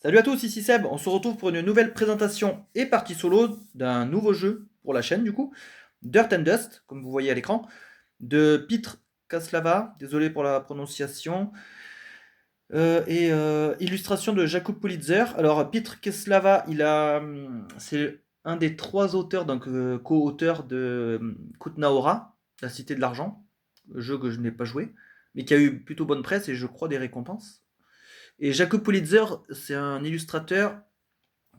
Salut à tous, ici Seb. On se retrouve pour une nouvelle présentation et partie solo d'un nouveau jeu pour la chaîne du coup, Dirt and Dust, comme vous voyez à l'écran, de Petr Kaslava, désolé pour la prononciation, illustration de Jakub Politzer. Alors Petr Kaslava, c'est un des trois auteurs, donc co-auteur de Kutna-Hora, La Cité de l'Argent, jeu que je n'ai pas joué, mais qui a eu plutôt bonne presse et je crois des récompenses. Et Jakub Politzer, c'est un illustrateur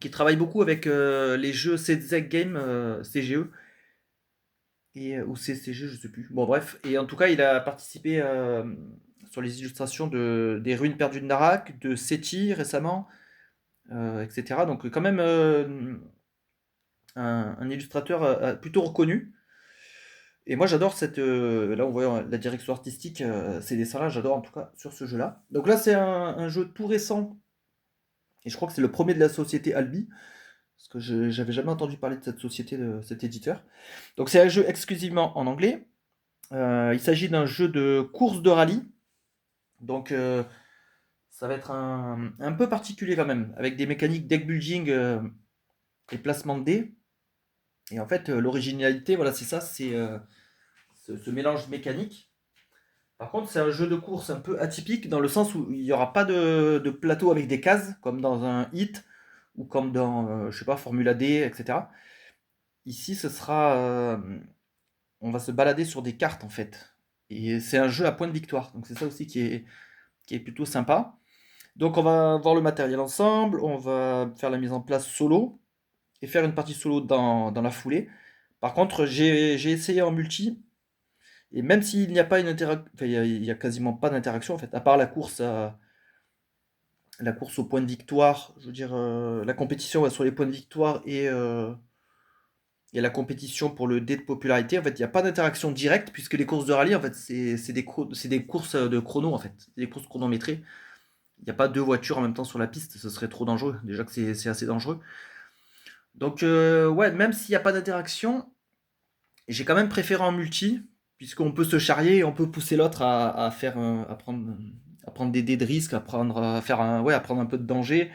qui travaille beaucoup avec les jeux CZ Game, CGE, ou CCG, je sais plus. Bon, bref. Et en tout cas, il a participé sur les illustrations des Ruines perdues de Narak, de SETI récemment, etc. Donc, quand même, un illustrateur plutôt reconnu. Et moi, j'adore là, on voit la direction artistique, ces dessins-là, j'adore en tout cas sur ce jeu-là. Donc là, c'est un jeu tout récent, et je crois que c'est le premier de la société Albi. Parce que j'avais jamais entendu parler de cette société, de cet éditeur. Donc c'est un jeu exclusivement en anglais. Il s'agit d'un jeu de course de rallye. Donc ça va être un peu particulier quand même, avec des mécaniques deck building et placement de dés. Et en fait, l'originalité, voilà, c'est ça, c'est ce mélange mécanique. Par contre, c'est un jeu de course un peu atypique dans le sens où il n'y aura pas de plateau avec des cases, comme dans un hit ou comme dans, je sais pas, Formula D, etc. Ici, on va se balader sur des cartes en fait. Et c'est un jeu à points de victoire. Donc c'est ça aussi qui est plutôt sympa. Donc on va voir le matériel ensemble, on va faire la mise en place solo et faire une partie solo dans la foulée. Par contre, j'ai essayé en multi et même s'il n'y a pas une interaction, enfin, il y a quasiment pas d'interaction en fait, à part la course aux points de victoire, je veux dire la compétition va sur les points de victoire et la compétition pour le dé de popularité, en fait, il n'y a pas d'interaction directe, puisque les courses de rallye, en fait, c'est des courses de chrono, en fait. C'est des courses chronométrées. Il n'y a pas deux voitures en même temps sur la piste, ce serait trop dangereux. Déjà que c'est assez dangereux. Donc, ouais, même s'il n'y a pas d'interaction, j'ai quand même préféré en multi, puisqu'on peut se charrier et on peut pousser l'autre à prendre des dés de risque, à prendre un peu de danger.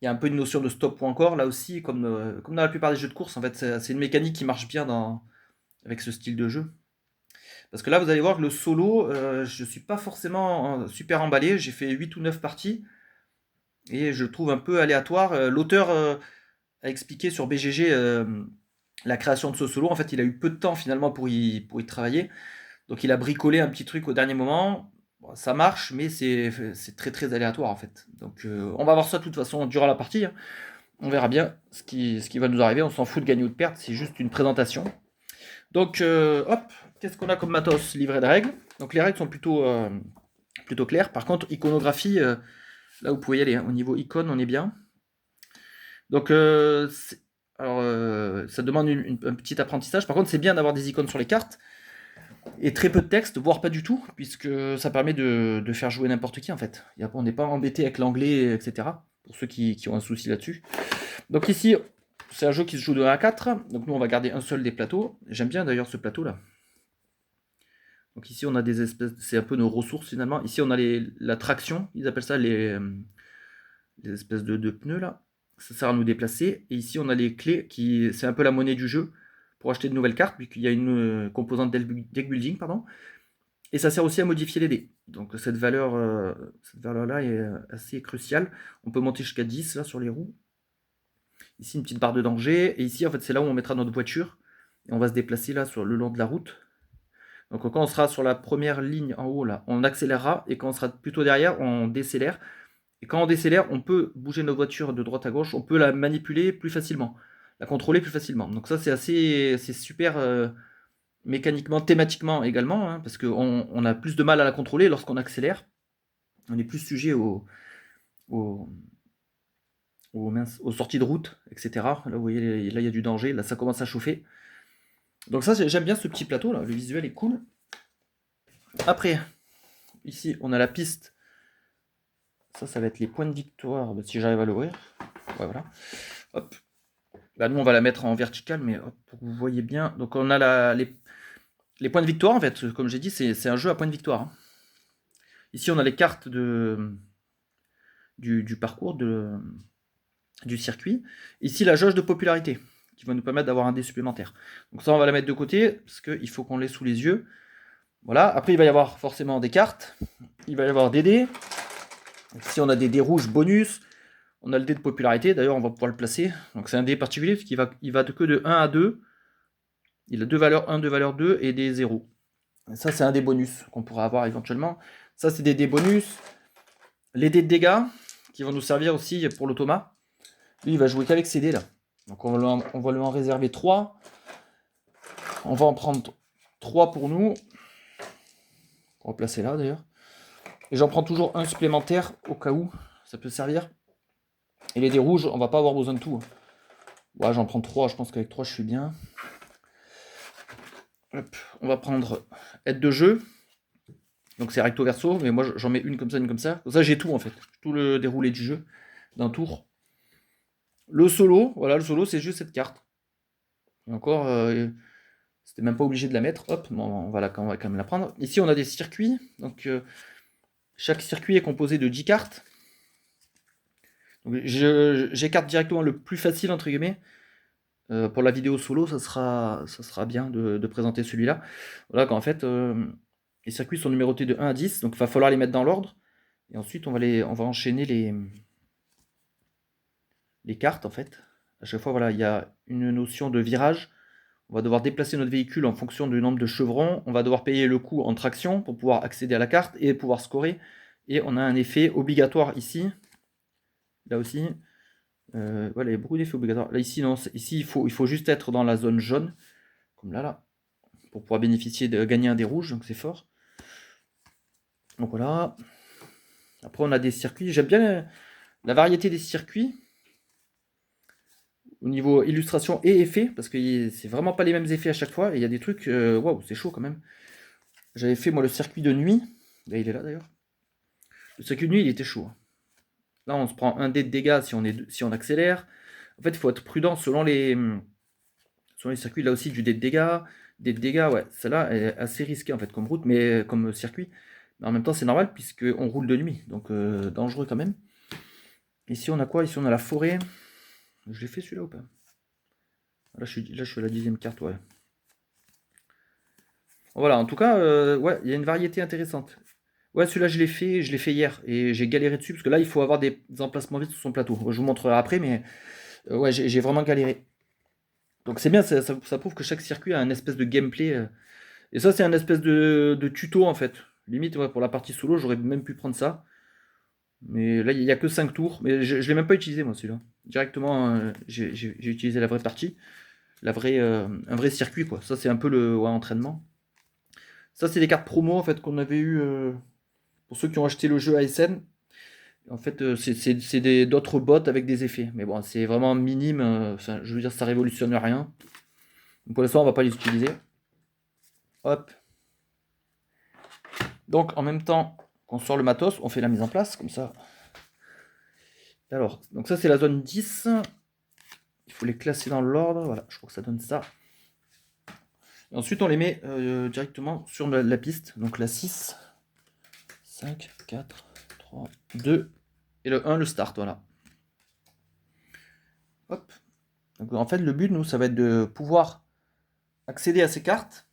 Il y a un peu une notion de stop ou encore, là aussi, comme dans la plupart des jeux de course, en fait, c'est une mécanique qui marche bien avec ce style de jeu. Parce que là, vous allez voir que le solo, je suis pas forcément super emballé. J'ai fait 8 ou 9 parties et je le trouve un peu aléatoire. L'auteur a expliqué sur BGG la création de ce solo. En fait, il a eu peu de temps finalement pour y travailler. Donc, il a bricolé un petit truc au dernier moment. Bon, ça marche, mais c'est très très aléatoire en fait. Donc, on va voir ça de toute façon durant la partie, hein. On verra bien ce qui va nous arriver. On s'en fout de gagner ou de perdre. C'est juste une présentation. Donc, hop, qu'est-ce qu'on a comme matos? Livret de règles. Donc, les règles sont plutôt claires. Par contre, iconographie, là, vous pouvez y aller, hein. Au niveau icône, on est bien. Donc, ça demande un petit apprentissage. Par contre, c'est bien d'avoir des icônes sur les cartes et très peu de texte, voire pas du tout, puisque ça permet de faire jouer n'importe qui en fait. On n'est pas embêté avec l'anglais, etc. Pour ceux qui ont un souci là-dessus. Donc, ici, c'est un jeu qui se joue de 1 à 4. Donc, nous, on va garder un seul des plateaux. J'aime bien d'ailleurs ce plateau-là. Donc ici on a des espèces, c'est un peu nos ressources finalement. Ici on a la traction, ils appellent ça les espèces de pneus là. Ça sert à nous déplacer. Et ici on a les clés c'est un peu la monnaie du jeu pour acheter de nouvelles cartes, puisqu'il y a une composante deck building, pardon. Et ça sert aussi à modifier les dés. Donc cette valeur là est assez cruciale. On peut monter jusqu'à 10 là sur les roues. Ici une petite barre de danger. Et ici en fait c'est là où on mettra notre voiture. Et on va se déplacer là sur le long de la route. Donc quand on sera sur la première ligne en haut, là, on accélérera, et quand on sera plutôt derrière, on décélère. Et quand on décélère, on peut bouger notre voiture de droite à gauche, on peut la manipuler plus facilement, la contrôler plus facilement. Donc ça c'est super mécaniquement, thématiquement également, hein, parce qu'on a plus de mal à la contrôler lorsqu'on accélère. On est plus sujet aux, aux sorties de route, etc. Là vous voyez, là il y a du danger, là ça commence à chauffer. Donc ça j'aime bien ce petit plateau là, le visuel est cool. Après, ici, on a la piste. Ça va être les points de victoire, si j'arrive à l'ouvrir. Ouais, voilà. Hop. Là, nous, on va la mettre en vertical, mais hop, pour que vous voyez bien. Donc, on a les points de victoire, en fait. Comme j'ai dit, c'est un jeu à points de victoire, hein. Ici, on a les cartes du parcours du circuit. Ici, la jauge de popularité, qui va nous permettre d'avoir un dé supplémentaire. Donc ça, on va la mettre de côté, parce qu'il faut qu'on l'ait sous les yeux. Voilà, après il va y avoir forcément des cartes, il va y avoir des dés. Ici on a des dés rouges bonus, on a le dé de popularité, d'ailleurs on va pouvoir le placer. Donc c'est un dé particulier, parce qu'il va que de 1 à 2. Il a deux valeurs 1, deux valeurs 2 et des 0. Et ça c'est un des bonus qu'on pourra avoir éventuellement. Ça c'est des dés bonus. Les dés de dégâts, qui vont nous servir aussi pour l'automa. Lui il va jouer qu'avec ces dés là. Donc on va lui en réserver 3. On va en prendre 3 pour nous. On va placer là d'ailleurs. Et j'en prends toujours un supplémentaire au cas où ça peut servir. Et les dés rouges, on va pas avoir besoin de tout. Ouais, j'en prends 3, je pense qu'avec 3 je suis bien. Hop, on va prendre aide de jeu. Donc c'est recto verso, mais moi j'en mets une comme ça, une comme ça. Comme ça j'ai tout en fait. Tout le déroulé du jeu d'un tour. Le solo, voilà, le solo c'est juste cette carte. Et encore, c'était même pas obligé de la mettre. Hop, on va quand même la prendre. Ici on a des circuits. Donc chaque circuit est composé de 10 cartes. J'écarte directement le plus facile entre guillemets. Pour la vidéo solo, ça sera bien de présenter celui-là. Voilà qu'en fait, les circuits sont numérotés de 1 à 10, donc il va falloir les mettre dans l'ordre. Et ensuite, on va enchaîner les cartes en fait. À chaque fois, voilà, il y a une notion de virage. On va devoir déplacer notre véhicule en fonction du nombre de chevrons. On va devoir payer le coût en traction pour pouvoir accéder à la carte et pouvoir scorer. Et on a un effet obligatoire ici. Là aussi. Voilà, il y a beaucoup d'effets obligatoires. Là, ici, non, ici il faut juste être dans la zone jaune. Comme là, pour pouvoir bénéficier de gagner un dé rouge, donc c'est fort. Donc voilà. Après, on a des circuits. J'aime bien la variété des circuits au niveau illustration et effet, parce que c'est vraiment pas les mêmes effets à chaque fois. Et il y a des trucs, waouh, c'est chaud quand même. J'avais fait moi le circuit de nuit. Là, il est là d'ailleurs. Le circuit de nuit, il était chaud. Là, on se prend un dé de dégâts si on accélère. En fait, il faut être prudent selon les circuits. Là aussi, du dé de dégâts. Dé de dégâts, ouais, celle-là est assez risquée en fait comme route, mais comme circuit. Mais en même temps, c'est normal puisqu'on roule de nuit, donc dangereux quand même. Ici, on a quoi? Ici, on a la forêt. Je l'ai fait celui-là ou pas? Là, je suis à la 10e carte, ouais. Voilà, en tout cas, ouais, il y a une variété intéressante. Ouais, celui-là, je l'ai fait hier et j'ai galéré dessus parce que là, il faut avoir des emplacements vides sur son plateau. Je vous montrerai après, mais ouais, j'ai vraiment galéré. Donc c'est bien, ça prouve que chaque circuit a un espèce de gameplay. Et ça, c'est un espèce de tuto en fait. Limite, ouais, pour la partie solo, j'aurais même pu prendre ça. Mais là, il n'y a que 5 tours. Mais je ne l'ai même pas utilisé, moi, celui-là. Directement, j'ai utilisé la vraie partie. Un vrai circuit, quoi. Ça, c'est un peu le entraînement. Ça, c'est des cartes promo, en fait, qu'on avait eu pour ceux qui ont acheté le jeu ASN. En fait, c'est d'autres bots avec des effets. Mais bon, c'est vraiment minime. Je veux dire, ça révolutionne rien. Donc, pour l'instant, on va pas les utiliser. Hop. Donc, en même temps qu'on sort le matos, on fait la mise en place, comme ça. Alors, donc ça, c'est la zone 10. Il faut les classer dans l'ordre. Voilà, je crois que ça donne ça. Et ensuite, on les met directement sur la piste. Donc la 6, 5, 4, 3, 2 et le 1, le start. Voilà. Hop. Donc, en fait, le but, nous, ça va être de pouvoir accéder à ces cartes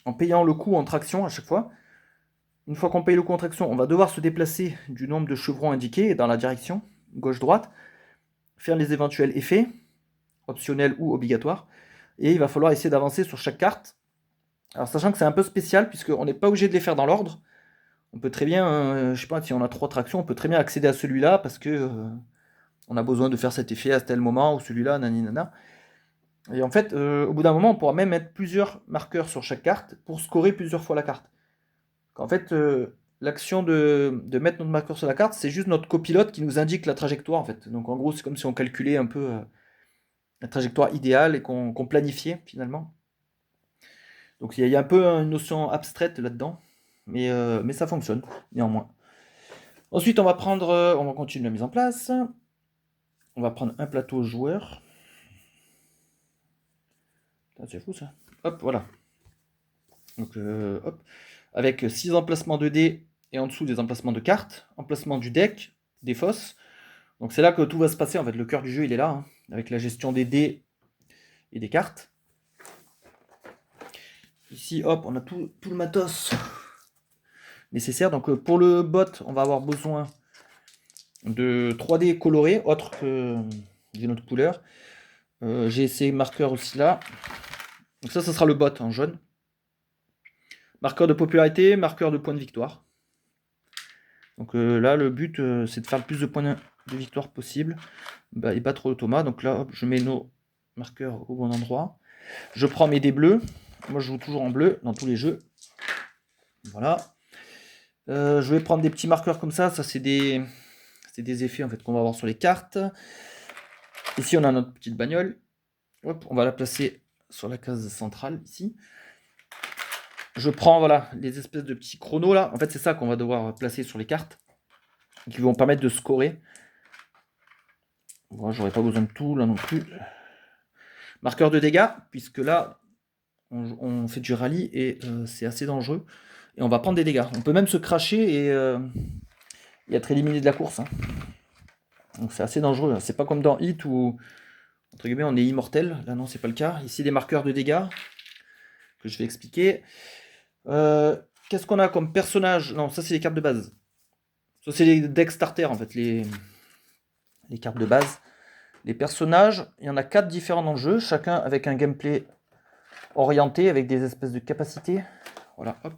en payant le coût en traction à chaque fois. Une fois qu'on paye le coût en traction, on va devoir se déplacer du nombre de chevrons indiqués dans la direction gauche-droite, faire les éventuels effets, optionnels ou obligatoires, et il va falloir essayer d'avancer sur chaque carte. Alors sachant que c'est un peu spécial, puisqu'on n'est pas obligé de les faire dans l'ordre. On peut très bien, je sais pas, si on a 3 tractions, on peut très bien accéder à celui-là, parce que on a besoin de faire cet effet à tel moment, ou celui-là, naninana. Et en fait, au bout d'un moment, on pourra même mettre plusieurs marqueurs sur chaque carte, pour scorer plusieurs fois la carte. En fait, l'action de mettre notre marqueur sur la carte, c'est juste notre copilote qui nous indique la trajectoire, en fait. Donc en gros, c'est comme si on calculait un peu la trajectoire idéale et qu'on planifiait, finalement. Donc il y a un peu une notion abstraite là-dedans, mais ça fonctionne, néanmoins. Ensuite, on va continuer la mise en place. On va prendre un plateau joueur. C'est fou, ça. Hop, voilà. Donc, hop. Avec 6 emplacements de dés et en dessous des emplacements de cartes. Emplacement du deck, défausse. Donc c'est là que tout va se passer, en fait. Le cœur du jeu, il est là, hein, avec la gestion des dés et des cartes. Ici, hop, on a tout le matos nécessaire. Donc pour le bot, on va avoir besoin de 3D colorés, autres que d'une autre couleur. J'ai ces marqueurs aussi là. Donc ça sera le bot en jaune. Marqueur de popularité, marqueur de points de victoire. Donc là, le but, c'est de faire le plus de points de victoire possible et battre Thomas. Donc là, hop, je mets nos marqueurs au bon endroit. Je prends mes dés bleus. Moi, je joue toujours en bleu dans tous les jeux. Voilà. Je vais prendre des petits marqueurs comme ça. Ça, c'est des effets en fait qu'on va avoir sur les cartes. Ici, on a notre petite bagnole. Hop, on va la placer sur la case centrale ici. Je prends voilà les espèces de petits chronos là. En fait, c'est ça qu'on va devoir placer sur les cartes, qui vont permettre de scorer. Bon, j'aurais pas besoin de tout là non plus. Marqueur de dégâts, puisque là, on fait du rallye et c'est assez dangereux. Et on va prendre des dégâts. On peut même se cracher et être éliminé de la course. Hein. Donc c'est assez dangereux. C'est pas comme dans Hit où, entre guillemets, on est immortel. Là, non, c'est pas le cas. Ici, des marqueurs de dégâts que je vais expliquer. Qu'est-ce qu'on a comme personnage? Non, ça, c'est les cartes de base. Ça, c'est les decks starter, en fait, les cartes de base. Les personnages, il y en a 4 différents dans le jeu, chacun avec un gameplay orienté, avec des espèces de capacités. Voilà, hop.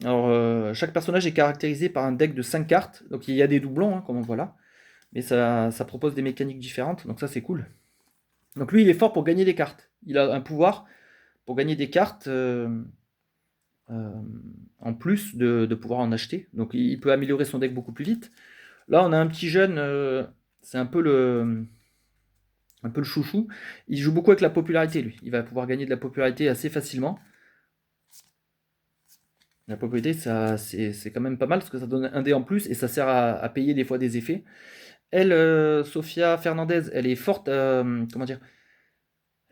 Alors, chaque personnage est caractérisé par un deck de 5 cartes. Donc, il y a des doublons, hein, comme on voit là. Mais ça propose des mécaniques différentes, donc ça, c'est cool. Donc, lui, il est fort pour gagner des cartes. Il a un pouvoir pour gagner des cartes en plus de pouvoir en acheter. Donc, il peut améliorer son deck beaucoup plus vite. Là, on a un petit jeune, c'est un peu le chouchou. Il joue beaucoup avec la popularité, lui. Il va pouvoir gagner de la popularité assez facilement. La popularité, ça, c'est quand même pas mal, parce que ça donne un dé en plus, et ça sert à payer des fois des effets. Elle, Sofia Fernandez, elle est forte, comment dire,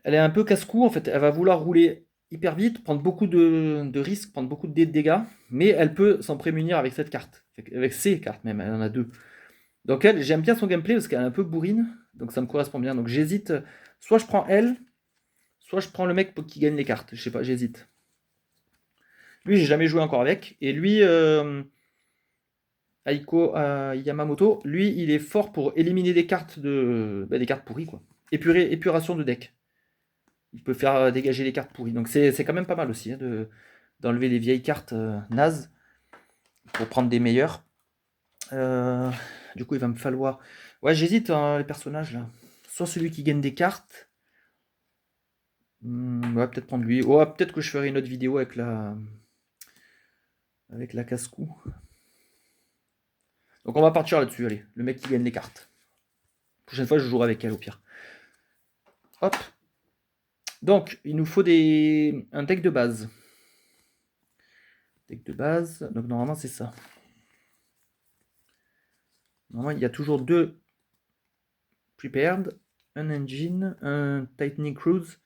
elle est un peu casse-cou, en fait. Elle va vouloir rouler hyper vite, prendre beaucoup de risques, prendre beaucoup de dés de dégâts, mais elle peut s'en prémunir avec cette carte. Avec ces cartes même, elle en a 2. Donc elle, j'aime bien son gameplay parce qu'elle est un peu bourrine, donc ça me correspond bien. Donc j'hésite, soit je prends elle, soit je prends le mec qui gagne les cartes. Je sais pas, j'hésite. Lui, j'ai jamais joué encore avec. Et lui, Aiko Yamamoto, lui, il est fort pour éliminer des cartes des cartes pourries, quoi. Épuration de deck. Il peut faire dégager les cartes pourries. Donc c'est quand même pas mal aussi hein, d'enlever les vieilles cartes nazes pour prendre des meilleures. Du coup, il va me falloir. Ouais, j'hésite hein, les personnages là. Soit celui qui gagne des cartes. Ouais, peut-être prendre lui. Ouais, peut-être que je ferai une autre vidéo avec la casse-cou. Donc on va partir là-dessus, allez. Le mec qui gagne les cartes. Prochaine fois, je jouerai avec elle au pire. Hop. Donc, il nous faut un deck de base. Deck de base. Donc normalement, c'est ça. Normalement, il y a toujours 2 prepared, un engine, un tightening cruise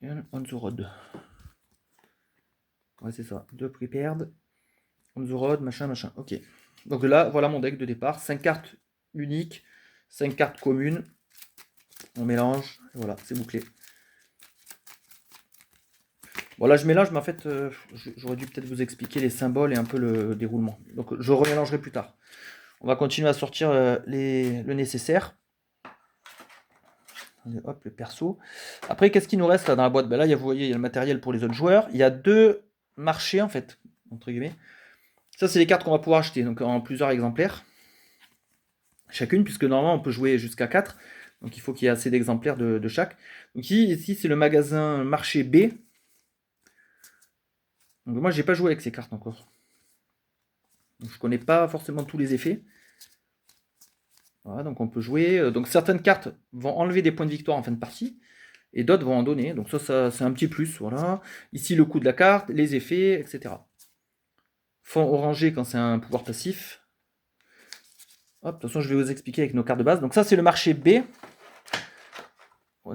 et un on the road. Ouais, c'est ça. 2 prepared, on the road, machin. Ok. Donc là, voilà mon deck de départ. 5 cartes uniques, 5 cartes communes. On mélange. Et voilà, c'est bouclé. Bon, là, je mélange, mais en fait, j'aurais dû peut-être vous expliquer les symboles et un peu le déroulement. Donc, je remélangerai plus tard. On va continuer à sortir le nécessaire. Hop, le perso. Après, qu'est-ce qui nous reste là dans la boîte? Ben là, vous voyez, il y a le matériel pour les autres joueurs. Il y a 2 marchés, en fait, entre guillemets. Ça, c'est les cartes qu'on va pouvoir acheter, donc en plusieurs exemplaires. Chacune, puisque normalement, on peut jouer jusqu'à 4. Donc, il faut qu'il y ait assez d'exemplaires de chaque. Donc, ici, c'est le magasin marché B. Donc, moi, j'ai pas joué avec ces cartes encore. Donc, je connais pas forcément tous les effets. Voilà, donc on peut jouer. Donc certaines cartes vont enlever des points de victoire en fin de partie, et d'autres vont en donner. Donc ça c'est un petit plus. Voilà. Ici le coût de la carte, les effets, etc. Fond orangé quand c'est un pouvoir passif. Hop, de toute façon, je vais vous expliquer avec nos cartes de base. Donc ça, c'est le marché B.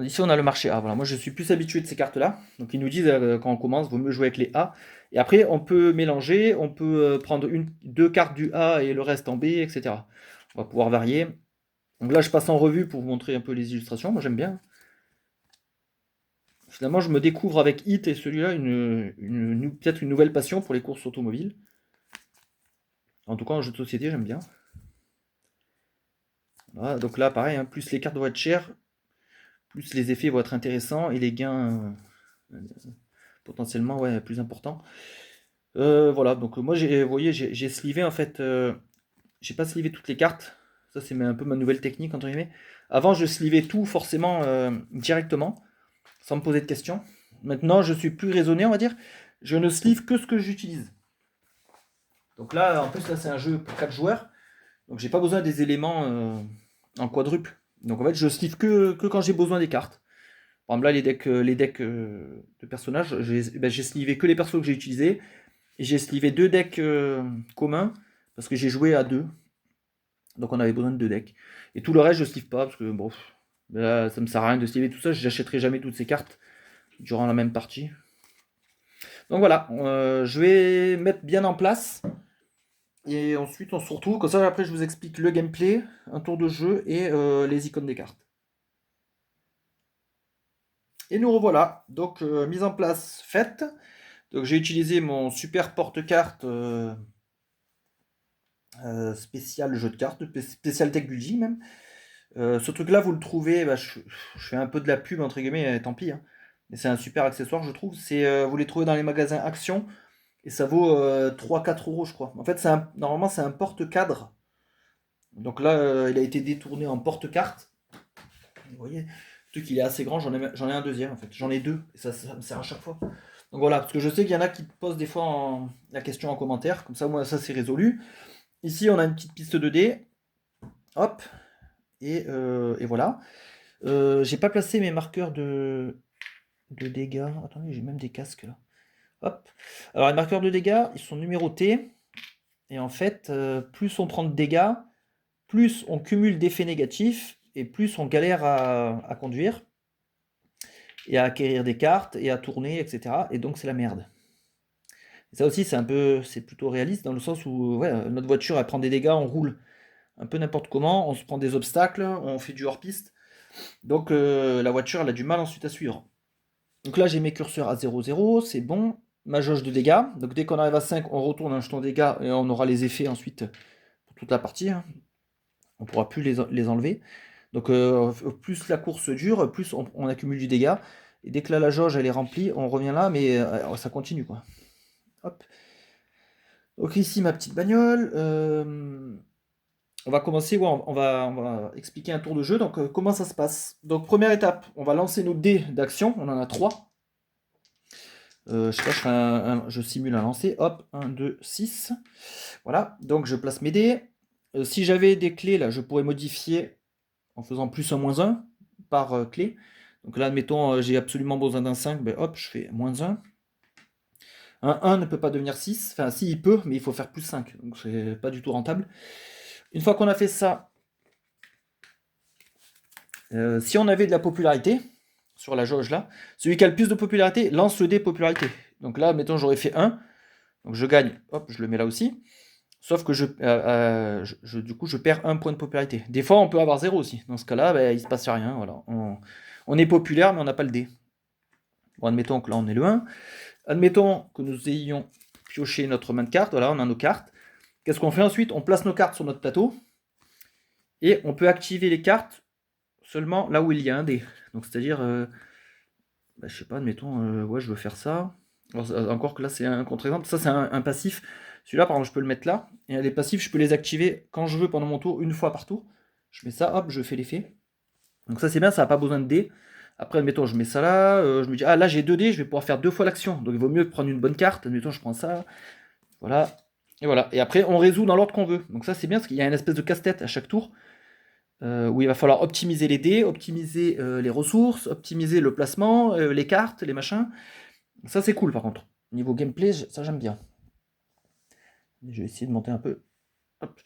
Ici, on a le marché A. Voilà, moi, je suis plus habitué de ces cartes-là. Donc, ils nous disent quand on commence, vaut mieux jouer avec les A. Et après, on peut mélanger. On peut prendre deux cartes du A et le reste en B, etc. On va pouvoir varier. Donc là, je passe en revue pour vous montrer un peu les illustrations. Moi, j'aime bien. Finalement, je me découvre avec Hit et celui-là peut-être une nouvelle passion pour les courses automobiles. En tout cas, en jeu de société, j'aime bien. Voilà, donc là, pareil, hein, plus les cartes vont être chères, plus les effets vont être intéressants et les gains potentiellement plus importants. Voilà, donc moi, vous voyez, j'ai slivé en fait. J'ai pas slivé toutes les cartes. Ça, c'est un peu ma nouvelle technique, entre guillemets. Avant, je slivais tout forcément directement, sans me poser de questions. Maintenant, je suis plus raisonné, on va dire. Je ne sleeve que ce que j'utilise. Donc là, en plus, là, c'est un jeu pour 4 joueurs. Donc, j'ai pas besoin des éléments en quadruple. Donc, en fait, je sleeve que quand j'ai besoin des cartes. Par exemple, là, les decks de personnages, j'ai slivé que les persos que j'ai utilisés. Et j'ai slivé 2 decks communs, parce que j'ai joué à 2. Donc, on avait besoin de 2 decks. Et tout le reste, je slive pas, parce que bon, là, ça me sert à rien de sliver tout ça. Je n'achèterai jamais toutes ces cartes durant la même partie. Donc voilà, je vais mettre bien en place. Et ensuite, on se retrouve. Comme ça, après, je vous explique le gameplay, un tour de jeu et les icônes des cartes. Et nous revoilà. Donc, mise en place faite. Donc, j'ai utilisé mon super porte-carte spécial jeu de cartes, spécial deck building même. Ce truc-là, vous le trouvez. Je fais un peu de la pub, entre guillemets, tant pis. Hein. Mais c'est un super accessoire, je trouve. Vous les trouvez dans les magasins Action. Et ça vaut 3-4 euros, je crois. En fait, normalement, c'est un porte-cadre. Donc là, il a été détourné en porte-carte. Vous voyez, le truc, il est assez grand. J'en ai un deuxième, en fait. J'en ai deux. Et ça me sert à chaque fois. Donc voilà, parce que je sais qu'il y en a qui posent des fois la question en commentaire. Comme ça, moi, ça, c'est résolu. Ici, on a une petite piste 2D. Hop. Et voilà. J'ai pas placé mes marqueurs de dégâts. Attendez, j'ai même des casques là. Hop. Alors, les marqueurs de dégâts, ils sont numérotés. Et en fait, plus on prend de dégâts, plus on cumule d'effets négatifs, et plus on galère à conduire, et à acquérir des cartes, et à tourner, etc. Et donc c'est la merde. Et ça aussi, c'est plutôt réaliste, dans le sens où notre voiture, elle prend des dégâts, on roule un peu n'importe comment, on se prend des obstacles, on fait du hors-piste. Donc la voiture, elle a du mal ensuite à suivre. Donc là, j'ai mes curseurs à 0,0, c'est bon. Ma jauge de dégâts. Donc dès qu'on arrive à 5, on retourne un jeton dégâts, et on aura les effets ensuite pour toute la partie. Hein. On ne pourra plus les enlever. Donc plus la course dure, plus on accumule du dégât. Et dès que là, la jauge elle est remplie, on revient là, mais ça continue quoi. Hop. Donc ici ma petite bagnole. On va commencer, on va expliquer un tour de jeu. Donc comment ça se passe? Donc première étape, on va lancer nos dés d'action. On en a 3. Je sais pas, je simule un lancer. Hop, 1, 2, 6. Voilà, donc je place mes dés. Si j'avais des clés là, je pourrais modifier en faisant plus un moins 1 par clé. Donc là, admettons, j'ai absolument besoin d'un 5, ben hop, je fais moins 1. Un 1 ne peut pas devenir 6, enfin si il peut, mais il faut faire plus 5, donc c'est pas du tout rentable. Une fois qu'on a fait ça, si on avait de la popularité, sur la jauge là, celui qui a le plus de popularité lance le dé popularité. Donc là, admettons, j'aurais fait 1, donc je gagne, hop, je le mets là aussi. Sauf que du coup, je perds un point de popularité. Des fois, on peut avoir 0 aussi. Dans ce cas-là, ben, il se passe rien. Voilà. On est populaire, mais on n'a pas le dé. Bon, admettons que là, on est le 1. Admettons que nous ayons pioché notre main de cartes. Voilà, on a nos cartes. Qu'est-ce qu'on fait ensuite? On place nos cartes sur notre plateau. Et on peut activer les cartes seulement là où il y a un dé. Donc, c'est-à-dire, je sais pas, admettons, je veux faire ça. Alors, encore que là, c'est un contre-exemple. Ça, c'est un passif. Celui-là, par exemple, je peux le mettre là. Et les passifs, je peux les activer quand je veux pendant mon tour, une fois par tour. Je mets ça, hop, je fais l'effet. Donc ça, c'est bien, ça n'a pas besoin de dés. Après, admettons, je mets ça là. Je me dis, ah là, j'ai 2 dés, je vais pouvoir faire 2 fois l'action. Donc il vaut mieux prendre une bonne carte. Admettons, je prends ça. Voilà. Et voilà. Et après, on résout dans l'ordre qu'on veut. Donc ça, c'est bien, parce qu'il y a une espèce de casse-tête à chaque tour. Où il va falloir optimiser les dés, optimiser les ressources, optimiser le placement, les cartes, les machins. Ça, c'est cool, par contre. Niveau gameplay, ça, j'aime bien. Je vais essayer de monter un peu. Hop.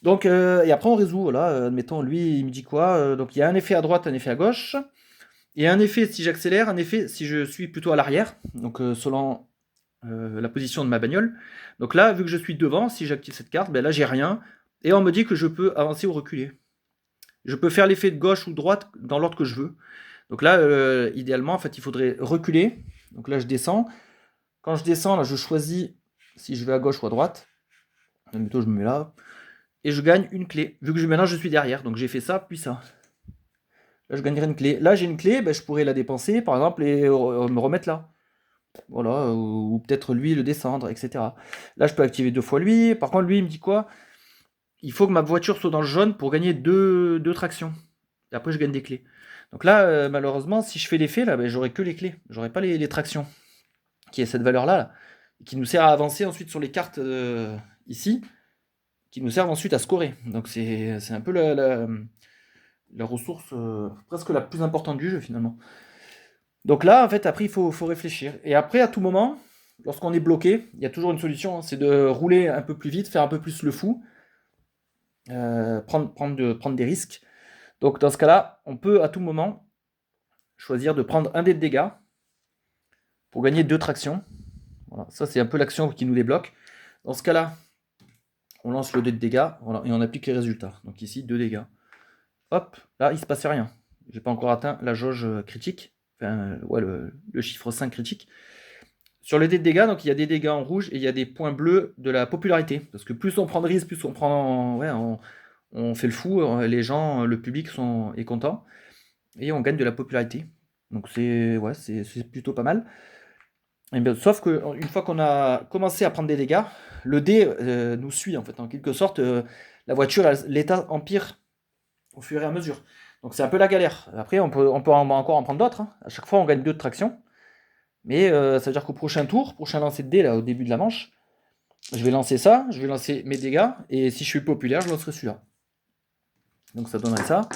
Donc, et après on résout, voilà, admettons, lui, il me dit quoi? Donc il y a un effet à droite, un effet à gauche. Et un effet si j'accélère, un effet si je suis plutôt à l'arrière, donc selon la position de ma bagnole. Donc là, vu que je suis devant, si j'active cette carte, ben là j'ai rien, et on me dit que je peux avancer ou reculer. Je peux faire l'effet de gauche ou droite dans l'ordre que je veux. Donc là, idéalement, en fait, il faudrait reculer. Donc là, je descends. Quand je descends, là, je choisis si je vais à gauche ou à droite. Admettons, je me mets là. Et je gagne une clé. Vu que maintenant, je suis derrière. Donc j'ai fait ça, puis ça. Là, je gagnerai une clé. Là, j'ai une clé, ben, je pourrais la dépenser, par exemple, et me remettre là. Voilà, ou peut-être lui le descendre, etc. Là, je peux activer 2 fois lui. Par contre, lui, il me dit quoi? Il faut que ma voiture soit dans le jaune pour gagner deux tractions. Et après, je gagne des clés. Donc là, malheureusement, si je fais l'effet, là, ben, j'aurai que les clés. J'aurai pas les tractions. Qui est cette valeur-là, là, qui nous sert à avancer ensuite sur les cartes ici, qui nous servent ensuite à scorer. Donc c'est un peu la ressource presque la plus importante du jeu, finalement. Donc là, en fait, après, il faut réfléchir. Et après, à tout moment, lorsqu'on est bloqué, il y a toujours une solution, hein, c'est de rouler un peu plus vite, faire un peu plus le fou, prendre des risques. Donc dans ce cas-là, on peut à tout moment choisir de prendre un dé de dégâts pour gagner 2 tractions. Voilà, ça c'est un peu l'action qui nous débloque. Dans ce cas-là, on lance le dé de dégâts, voilà, et on applique les résultats. Donc ici, 2 dégâts. Hop, là, il ne se passe rien. J'ai pas encore atteint la jauge critique, enfin, ouais, le chiffre 5 critique. Sur le dé de dégâts, donc il y a des dégâts en rouge et il y a des points bleus de la popularité. Parce que plus on prend de risques, plus on fait le fou, les gens, le public est content, et on gagne de la popularité. Donc c'est plutôt pas mal. Et bien, sauf qu'une fois qu'on a commencé à prendre des dégâts, le dé nous suit en fait. En quelque sorte, la voiture, l'état empire au fur et à mesure. Donc c'est un peu la galère. Après, on peut encore en prendre d'autres, hein. À chaque fois, on gagne 2 de traction. Mais ça veut dire qu'au prochain tour, prochain lancer de dé, là, au début de la manche, je vais lancer ça, je vais lancer mes dégâts, et si je suis populaire, je lancerai celui-là. Donc ça donnerait ça.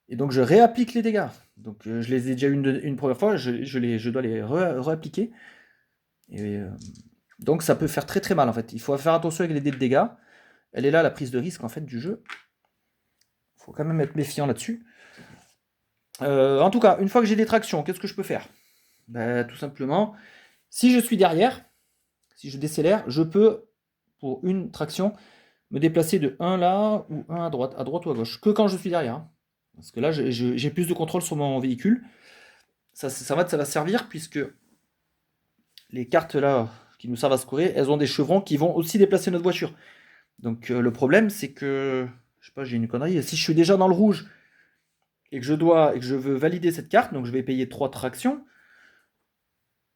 Et donc je réapplique les dégâts. Donc je les ai déjà une première fois, je dois les réappliquer. Et donc ça peut faire très très mal en fait. Il faut faire attention avec les dés de dégâts. Elle est là la prise de risque en fait du jeu. Il faut quand même être méfiant là-dessus. En tout cas, une fois que j'ai des tractions, qu'est-ce que je peux faire? Ben, tout simplement, si je suis derrière, si je décélère, je peux, pour une traction, me déplacer de 1 là ou 1 à droite ou à gauche, que quand je suis derrière, hein. Parce que là, j'ai plus de contrôle sur mon véhicule. Ça va servir puisque les cartes là qui nous servent à scorer, elles ont des chevrons qui vont aussi déplacer notre voiture. Donc le problème, c'est que, je sais pas, j'ai une connerie, si je suis déjà dans le rouge et que je veux valider cette carte, donc je vais payer 3 tractions,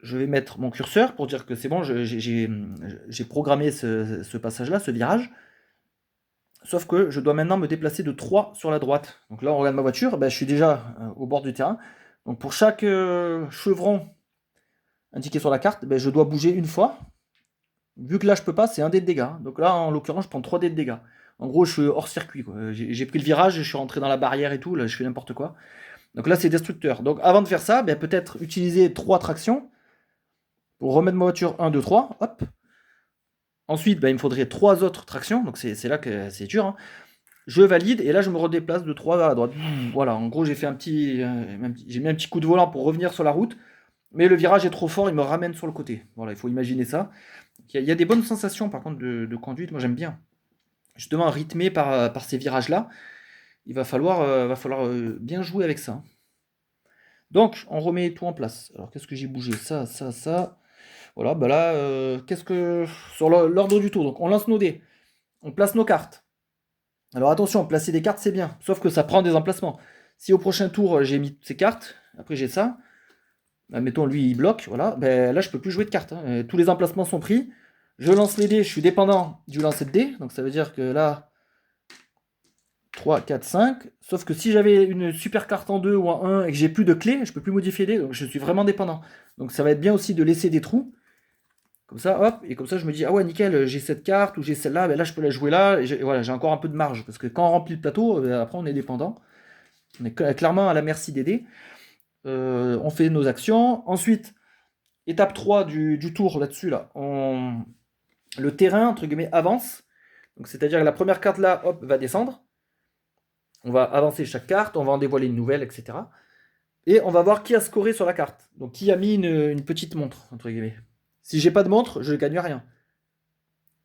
je vais mettre mon curseur pour dire que c'est bon, j'ai programmé ce passage-là, ce virage. Sauf que je dois maintenant me déplacer de 3 sur la droite. Donc là, on regarde ma voiture, ben, je suis déjà au bord du terrain. Donc pour chaque chevron indiqué sur la carte, ben, je dois bouger une fois. Vu que là, je peux pas, c'est un dé de dégâts. Donc là, en l'occurrence, je prends 3 dés de dégâts. En gros, je suis hors circuit, quoi. J'ai pris le virage, je suis rentré dans la barrière et tout, là, je fais n'importe quoi. Donc là, c'est destructeur. Donc avant de faire ça, ben, peut-être utiliser 3 tractions pour remettre ma voiture 1, 2, 3. Hop. Ensuite, ben, il me faudrait 3 autres tractions. Donc c'est là que c'est dur, hein. Je valide et là je me redéplace de 3 vers la droite. Voilà, en gros j'ai fait j'ai mis un petit coup de volant pour revenir sur la route, mais le virage est trop fort, il me ramène sur le côté. Voilà, il faut imaginer ça. Il y a des bonnes sensations par contre de conduite, moi j'aime bien. Justement rythmé par ces virages-là, il va falloir, bien jouer avec ça. Donc on remet tout en place. Alors qu'est-ce que j'ai bougé? Ça, ça, ça. Voilà, bah là, qu'est-ce que. Sur l'ordre du tour, donc on lance nos dés, on place nos cartes. Alors attention, placer des cartes c'est bien, sauf que ça prend des emplacements. Si au prochain tour j'ai mis ces cartes, après j'ai ça, bah, mettons lui il bloque, voilà, ben là je peux plus jouer de cartes, hein. Tous les emplacements sont pris, je lance les dés, je suis dépendant du lancer de dés, donc ça veut dire que là, 3, 4, 5, sauf que si j'avais une super carte en 2 ou en 1 et que j'ai plus de clés, je peux plus modifier les dés, donc je suis vraiment dépendant. Donc ça va être bien aussi de laisser des trous, comme ça, hop, et comme ça je me dis, ah ouais, nickel, j'ai cette carte ou j'ai celle-là, ben là je peux la jouer là, et voilà, j'ai encore un peu de marge, parce que quand on remplit le plateau, après on est dépendant, on est clairement à la merci des dés. On fait nos actions, ensuite, étape 3 du tour là-dessus, là, le terrain, entre guillemets, avance, donc c'est-à-dire que la première carte là, hop, va descendre, on va avancer chaque carte, on va en dévoiler une nouvelle, etc. Et on va voir qui a scoré sur la carte. Donc qui a mis une petite montre, entre guillemets. Si j'ai pas de montre, je ne gagne rien.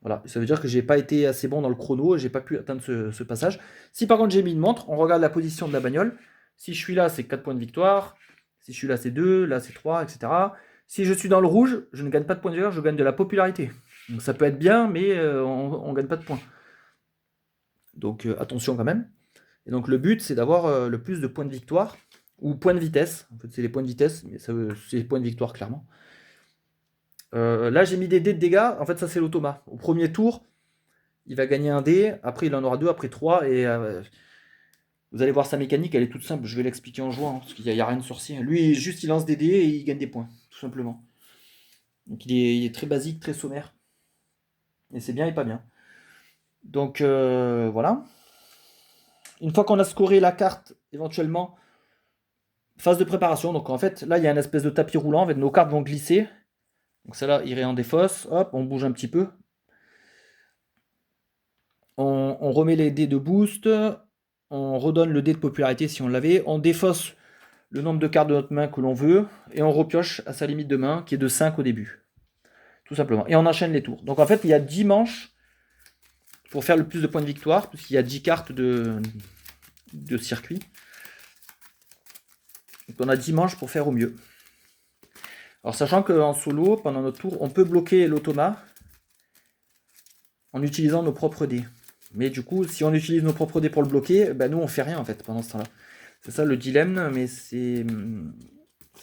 Voilà, ça veut dire que j'ai pas été assez bon dans le chrono et j'ai pas pu atteindre ce passage. Si par contre j'ai mis une montre, on regarde la position de la bagnole. Si je suis là, c'est 4 points de victoire. Si je suis là, c'est 2, là c'est 3, etc. Si je suis dans le rouge, je ne gagne pas de points de victoire, je gagne de la popularité. Donc ça peut être bien, mais on ne gagne pas de points. Donc attention quand même. Et donc le but, c'est d'avoir le plus de points de victoire, ou points de vitesse. En fait, c'est les points de vitesse, mais c'est les points de victoire, clairement. Là, j'ai mis des dés de dégâts. En fait, ça, c'est l'automa. Au premier tour, il va gagner un dé. Après, il en aura deux. Après, trois. Et vous allez voir sa mécanique. Elle est toute simple. Je vais l'expliquer en jouant. Parce qu'il n'y a rien de sorcier. Lui, juste, il lance des dés et il gagne des points. Tout simplement. Donc, il est très basique, très sommaire. Et c'est bien et pas bien. Donc, voilà. Une fois qu'on a scoré la carte, éventuellement, phase de préparation. Donc, en fait, là, il y a une espèce de tapis roulant. En fait, nos cartes vont glisser. Donc, celle-là irait en défausse. Hop, on bouge un petit peu. On remet les dés de boost, on redonne le dé de popularité si on l'avait, on défausse le nombre de cartes de notre main que l'on veut, et on repioche à sa limite de main, qui est de 5 au début. Tout simplement. Et on enchaîne les tours. Donc en fait, il y a 10 manches pour faire le plus de points de victoire, puisqu'il y a 10 cartes de circuit. Donc on a 10 manches pour faire au mieux. Alors sachant qu'en solo, pendant notre tour, on peut bloquer l'automa en utilisant nos propres dés. Mais du coup, si on utilise nos propres dés pour le bloquer, ben nous on fait rien en fait pendant ce temps-là. C'est ça le dilemme, mais c'est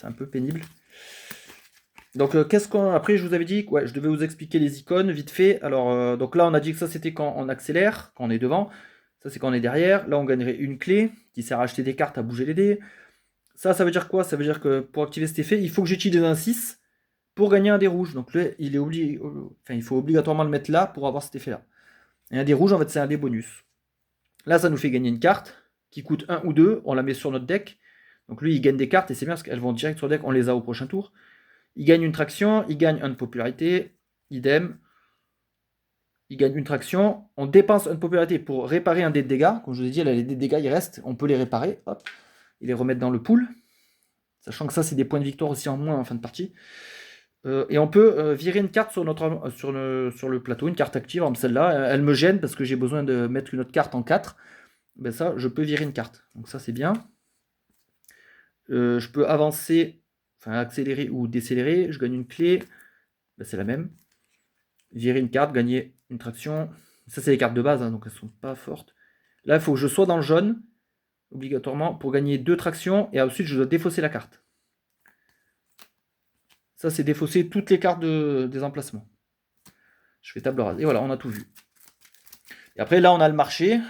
un peu pénible. Donc après je vous avais dit que ouais, je devais vous expliquer les icônes vite fait. Alors donc là on a dit que ça c'était quand on accélère, quand on est devant. Ça c'est quand on est derrière. Là on gagnerait une clé qui sert à acheter des cartes, à bouger les dés. Ça veut dire quoi? Ça veut dire que pour activer cet effet, il faut que j'utilise un 6 pour gagner un dé rouge. Donc là, il faut obligatoirement le mettre là pour avoir cet effet-là. Et un dé rouge, en fait, c'est un dé bonus. Là, ça nous fait gagner une carte qui coûte 1 ou 2. On la met sur notre deck. Donc lui, il gagne des cartes et c'est bien parce qu'elles vont direct sur le deck. On les a au prochain tour. Il gagne une traction, il gagne 1 de popularité. Idem. Il gagne une traction. On dépense 1 de popularité pour réparer un dé de dégâts. Comme je vous ai dit, là, les dés de dégâts, ils restent. On peut les réparer. Hop. Et les remettre dans le pool. Sachant que ça, c'est des points de victoire aussi en moins en fin de partie. Et on peut virer une carte sur le plateau, une carte active, comme celle-là. Elle me gêne parce que j'ai besoin de mettre une autre carte en 4. Ben ça, je peux virer une carte. Donc ça, c'est bien. Je peux avancer, enfin accélérer ou décélérer. Je gagne une clé. Ben, c'est la même. Virer une carte, gagner une traction. Ça, c'est les cartes de base, hein, donc elles sont pas fortes. Là, il faut que je sois dans le jaune, obligatoirement, pour gagner 2 tractions. Et ensuite, je dois défausser la carte. Ça, c'est défausser toutes les cartes des emplacements. Je fais table rase. Et voilà, on a tout vu. Et après, là, on a le marché.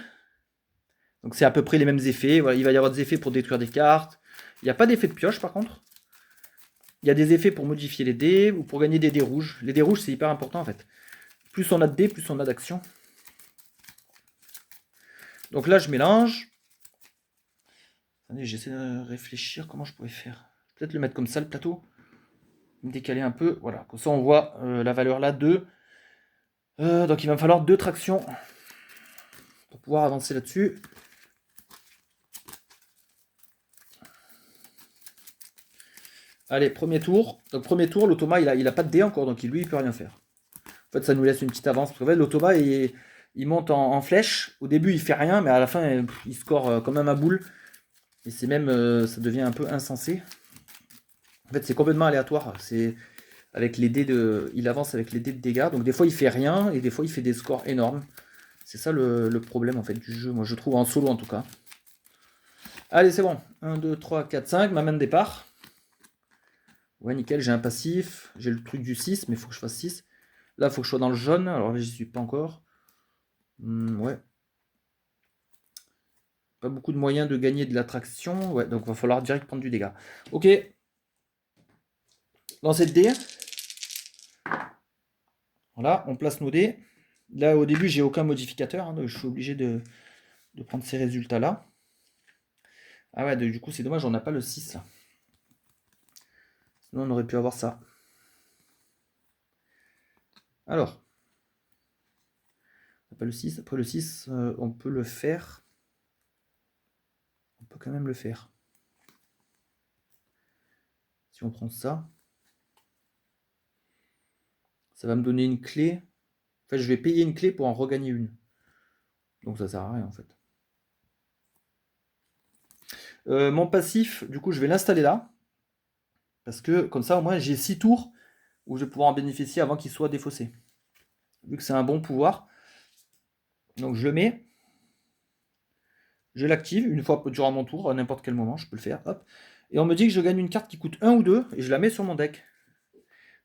Donc, c'est à peu près les mêmes effets. Voilà, il va y avoir des effets pour détruire des cartes. Il n'y a pas d'effet de pioche, par contre. Il y a des effets pour modifier les dés ou pour gagner des dés rouges. Les dés rouges, c'est hyper important, en fait. Plus on a de dés, plus on a d'actions. Donc là, je mélange. Attendez, j'essaie de réfléchir comment je pourrais faire. Peut-être le mettre comme ça, le plateau. Me décaler un peu. Voilà, comme ça, on voit la valeur là, 2. Donc, il va me falloir 2 tractions pour pouvoir avancer là-dessus. Allez, premier tour. Donc premier tour, l'automa, il a pas de dé encore, donc lui, il peut rien faire. En fait, ça nous laisse une petite avance. Parce qu'en fait, l'automa, il monte en flèche. Au début, il fait rien, mais à la fin, il score quand même à boule. Et c'est même, ça devient un peu insensé. En fait, c'est complètement aléatoire. C'est avec les dés il avance avec les dés de dégâts. Donc des fois, il fait rien, et des fois, il fait des scores énormes. C'est ça le problème, en fait, du jeu. Moi, je trouve, en solo, en tout cas. Allez, c'est bon. 1, 2, 3, 4, 5. Ma main de départ. Ouais, nickel, j'ai un passif. J'ai le truc du 6, mais il faut que je fasse 6. Là, il faut que je sois dans le jaune. Alors là, j'y suis pas encore. Ouais. Pas beaucoup de moyens de gagner de l'attraction. Ouais, donc il va falloir direct prendre du dégât. Ok. Lancer de dés. Voilà, on place nos dés. Là, au début, j'ai aucun modificateur. Hein, donc je suis obligé de prendre ces résultats-là. Ah ouais, du coup, c'est dommage, on n'a pas le 6 là. Sinon, on aurait pu avoir ça. Alors. On n'a pas le 6. Après le 6, on peut le faire. On peut quand même le faire. Si on prend ça, ça va me donner une clé. En fait, je vais payer une clé pour en regagner une. Donc ça sert à rien en fait. Mon passif, du coup, je vais l'installer là. Parce que comme ça, au moins, j'ai 6 tours où je vais pouvoir en bénéficier avant qu'il soit défaussé. Vu que c'est un bon pouvoir. Donc je le mets. Je l'active une fois durant mon tour, à n'importe quel moment, je peux le faire. Hop. Et on me dit que je gagne une carte qui coûte 1 ou 2, et je la mets sur mon deck.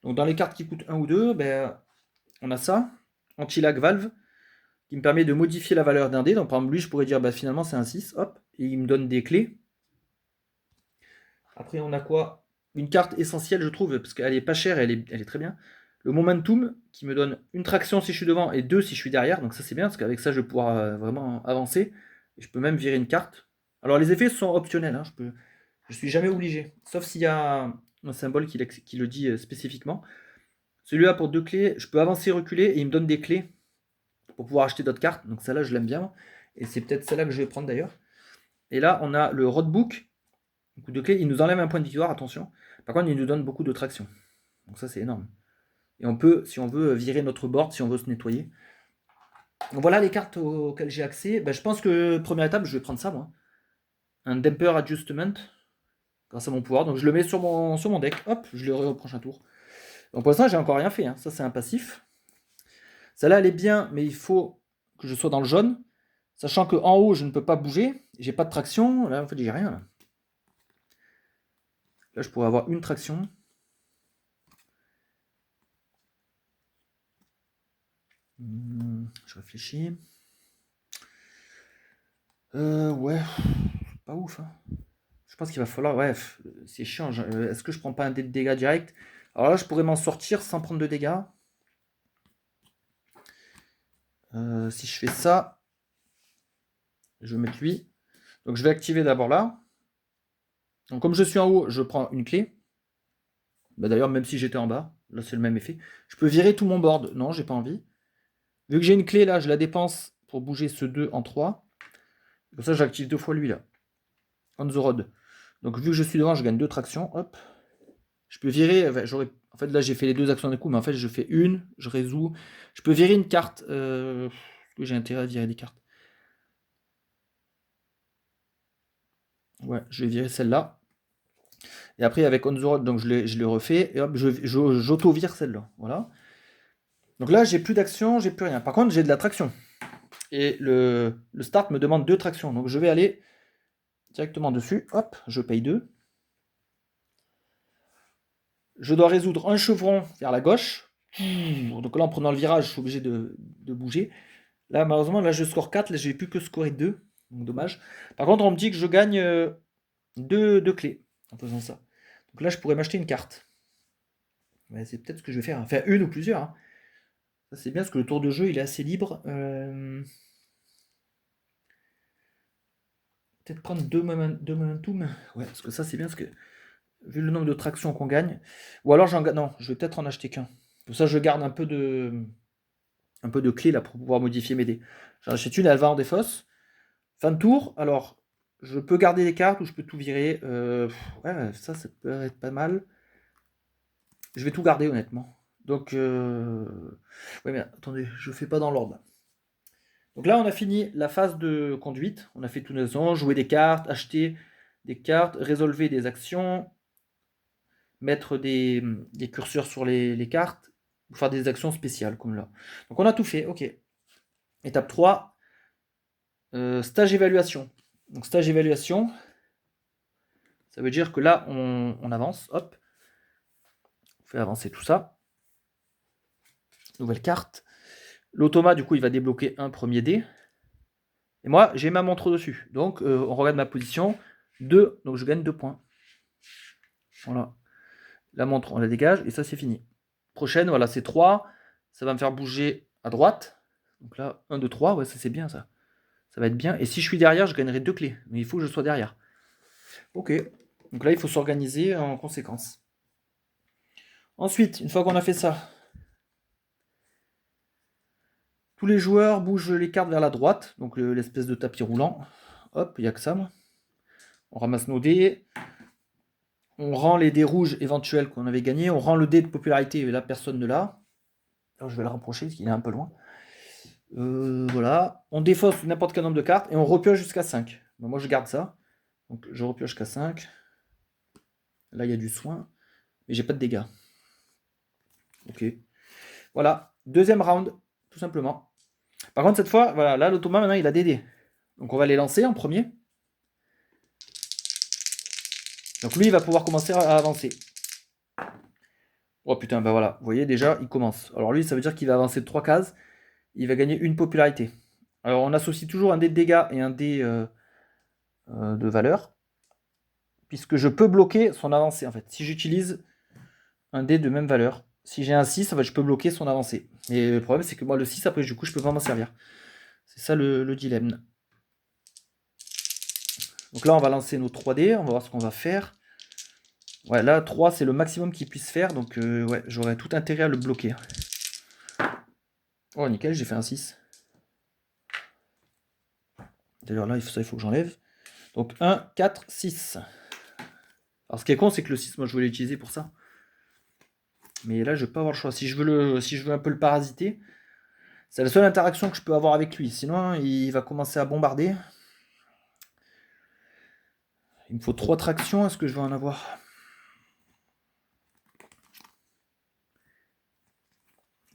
Donc dans les cartes qui coûtent 1 ou 2, ben, on a ça, anti-lag valve, qui me permet de modifier la valeur d'un dé. Donc par exemple, lui, je pourrais dire, bah, finalement, c'est un 6, hop, et il me donne des clés. Après, on a quoi? Une carte essentielle, je trouve, parce qu'elle est pas chère, elle est très bien. Le momentum, qui me donne une traction si je suis devant, et 2 si je suis derrière. Donc ça, c'est bien, parce qu'avec ça, je vais pouvoir vraiment avancer. Et je peux même virer une carte. Alors les effets sont optionnels, hein, je suis jamais obligé, sauf s'il y a un symbole qui le dit spécifiquement. Celui-là pour 2 clés, je peux avancer, reculer, et il me donne des clés pour pouvoir acheter d'autres cartes. Donc celle-là, je l'aime bien. Et c'est peut-être celle-là que je vais prendre d'ailleurs. Et là, on a le roadbook. Coup de clé, il nous enlève un point de victoire, attention. Par contre, il nous donne beaucoup de traction. Donc ça, c'est énorme. Et on peut, si on veut, virer notre board, si on veut se nettoyer. Donc voilà les cartes auxquelles j'ai accès. Ben, je pense que première étape, je vais prendre ça, moi. Un Damper Adjustment, grâce à mon pouvoir. Donc je le mets sur mon deck. Hop, je le au prochain tour. Donc pour l'instant, j'ai encore rien fait. Hein. Ça, c'est un passif. Celle-là, elle est bien, mais il faut que je sois dans le jaune. Sachant qu'en haut, je ne peux pas bouger. J'ai pas de traction. Là, en fait, j'ai rien. Là, je pourrais avoir une traction. Je réfléchis. Ouais, pas ouf. Hein. Je pense qu'il va falloir. Ouais, c'est chiant. Est-ce que je prends pas un dé de dégâts direct? Alors là, je pourrais m'en sortir sans prendre de dégâts. Si je fais ça, je vais mettre lui. Donc je vais activer d'abord là. Donc comme je suis en haut, je prends une clé. Bah, d'ailleurs, même si j'étais en bas, là c'est le même effet. Je peux virer tout mon board. Non, j'ai pas envie. Vu que j'ai une clé là, je la dépense pour bouger ce 2 en 3. Comme ça, j'active 2 fois lui là. On the road. Donc vu que je suis devant, je gagne 2 tractions. Hop. Je peux virer. En fait, là j'ai fait les 2 actions d'un coup, mais en fait, je fais une, je résous. Je peux virer une carte. J'ai intérêt à virer des cartes. Ouais, je vais virer celle-là. Et après, avec On the Road, donc je le refais. Et hop, j'auto-vire celle-là. Voilà. Donc là, j'ai plus d'action, j'ai plus rien. Par contre, j'ai de la traction. Et le start me demande 2 tractions. Donc je vais aller directement dessus. Hop, je paye 2. Je dois résoudre un chevron vers la gauche. Donc là, en prenant le virage, je suis obligé de bouger. Là, malheureusement, là, je score 4. Là, j'ai plus que scorer 2. Donc dommage. Par contre, on me dit que je gagne 2 clés en faisant ça. Donc là, je pourrais m'acheter une carte. Ouais, c'est peut-être ce que je vais faire. Enfin, une ou plusieurs. Hein. Ça, c'est bien parce que le tour de jeu, il est assez libre. Peut-être prendre 2 momentum. Ouais, parce que ça, c'est bien parce que vu le nombre de tractions qu'on gagne. Ou alors, non, je vais peut-être en acheter qu'un. Pour ça, je garde un peu de clés là pour pouvoir modifier mes dés. J'en achète une, elle va en défausse. Fin de tour. Alors, je peux garder les cartes ou je peux tout virer. Ouais, ça peut être pas mal. Je vais tout garder, honnêtement. Donc, ouais, mais attendez, je fais pas dans l'ordre. Donc là, on a fini la phase de conduite. On a fait tout nos actions, jouer des cartes, acheter des cartes, résolver des actions, mettre des curseurs sur les cartes, ou faire des actions spéciales, comme là. Donc on a tout fait, ok. Étape 3, stage évaluation. Donc stage évaluation, ça veut dire que là, on avance, hop. On fait avancer tout ça. Nouvelle carte. L'automa, du coup, il va débloquer un premier dé. Et moi, j'ai ma montre dessus. Donc, on regarde ma position. 2, donc je gagne 2 points. Voilà. La montre, on la dégage, et ça, c'est fini. Prochaine, voilà, c'est 3. Ça va me faire bouger à droite. Donc là, 1, 2, 3, ouais, ça c'est bien ça. Ça va être bien. Et si je suis derrière, je gagnerai 2 clés. Mais il faut que je sois derrière. Ok. Donc là, il faut s'organiser en conséquence. Ensuite, une fois qu'on a fait ça, tous les joueurs bougent les cartes vers la droite. Donc l'espèce de tapis roulant. Hop, il n'y a que ça, moi. On ramasse nos dés. On rend les dés rouges éventuels qu'on avait gagnés. On rend le dé de popularité, et là, personne ne l'a. Alors, je vais le rapprocher, parce qu'il est un peu loin. Voilà. On défausse n'importe quel nombre de cartes, et on repioche jusqu'à 5. Donc, moi, je garde ça. Donc, je repioche jusqu'à 5. Là, il y a du soin. Mais j'ai pas de dégâts. Ok. Voilà. Deuxième round, tout simplement. Par contre, cette fois, voilà, là, l'automa, maintenant, il a des dés. Donc, on va les lancer en premier. Donc, lui, il va pouvoir commencer à avancer. Oh putain, bah voilà. Vous voyez, déjà, il commence. Alors, lui, ça veut dire qu'il va avancer de 3 cases. Il va gagner une popularité. Alors, on associe toujours un dé de dégâts et un dé de valeur. Puisque je peux bloquer son avancée, en fait. Si j'utilise un dé de même valeur. Si j'ai un 6, en fait, je peux bloquer son avancée. Et le problème, c'est que moi, le 6, après, du coup, je peux pas m'en servir. C'est ça le dilemme. Donc là, on va lancer nos 3 dés. On va voir ce qu'on va faire. Ouais, là, 3, c'est le maximum qu'il puisse faire. Donc, ouais, j'aurais tout intérêt à le bloquer. Oh, nickel, j'ai fait un 6. D'ailleurs, là, ça, il faut que j'enlève. Donc, 1, 4, 6. Alors, ce qui est con, c'est que le 6, moi, je voulais l'utiliser pour ça. Mais là, je vais pas avoir le choix. Si je veux un peu le parasiter, c'est la seule interaction que je peux avoir avec lui. Sinon, il va commencer à bombarder. Il me faut 3 tractions. Est-ce que je vais en avoir?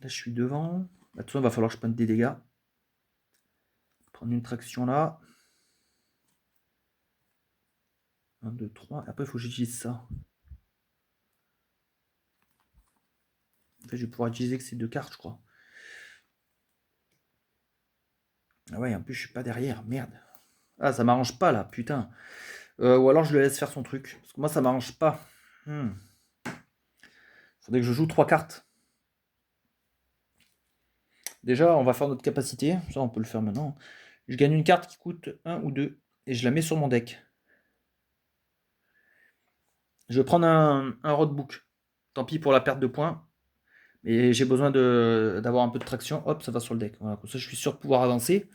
Là, je suis devant. Là, de toute façon, il va falloir que je prenne des dégâts. Prendre une traction là. 1, 2, 3. Après, il faut que j'utilise ça. En fait, je vais pouvoir utiliser que ces 2 cartes, je crois. Ah ouais, en plus, je suis pas derrière. Merde. Ah, ça m'arrange pas, là. Putain. Ou alors, je le laisse faire son truc. Parce que moi, ça m'arrange pas. Faudrait que je joue 3 cartes. Déjà, on va faire notre capacité. Ça, on peut le faire maintenant. Je gagne une carte qui coûte 1 ou 2. Et je la mets sur mon deck. Je vais prendre un roadbook. Tant pis pour la perte de points. Mais j'ai besoin d'avoir un peu de traction. Hop, ça va sur le deck. Voilà, comme ça, je suis sûr de pouvoir avancer.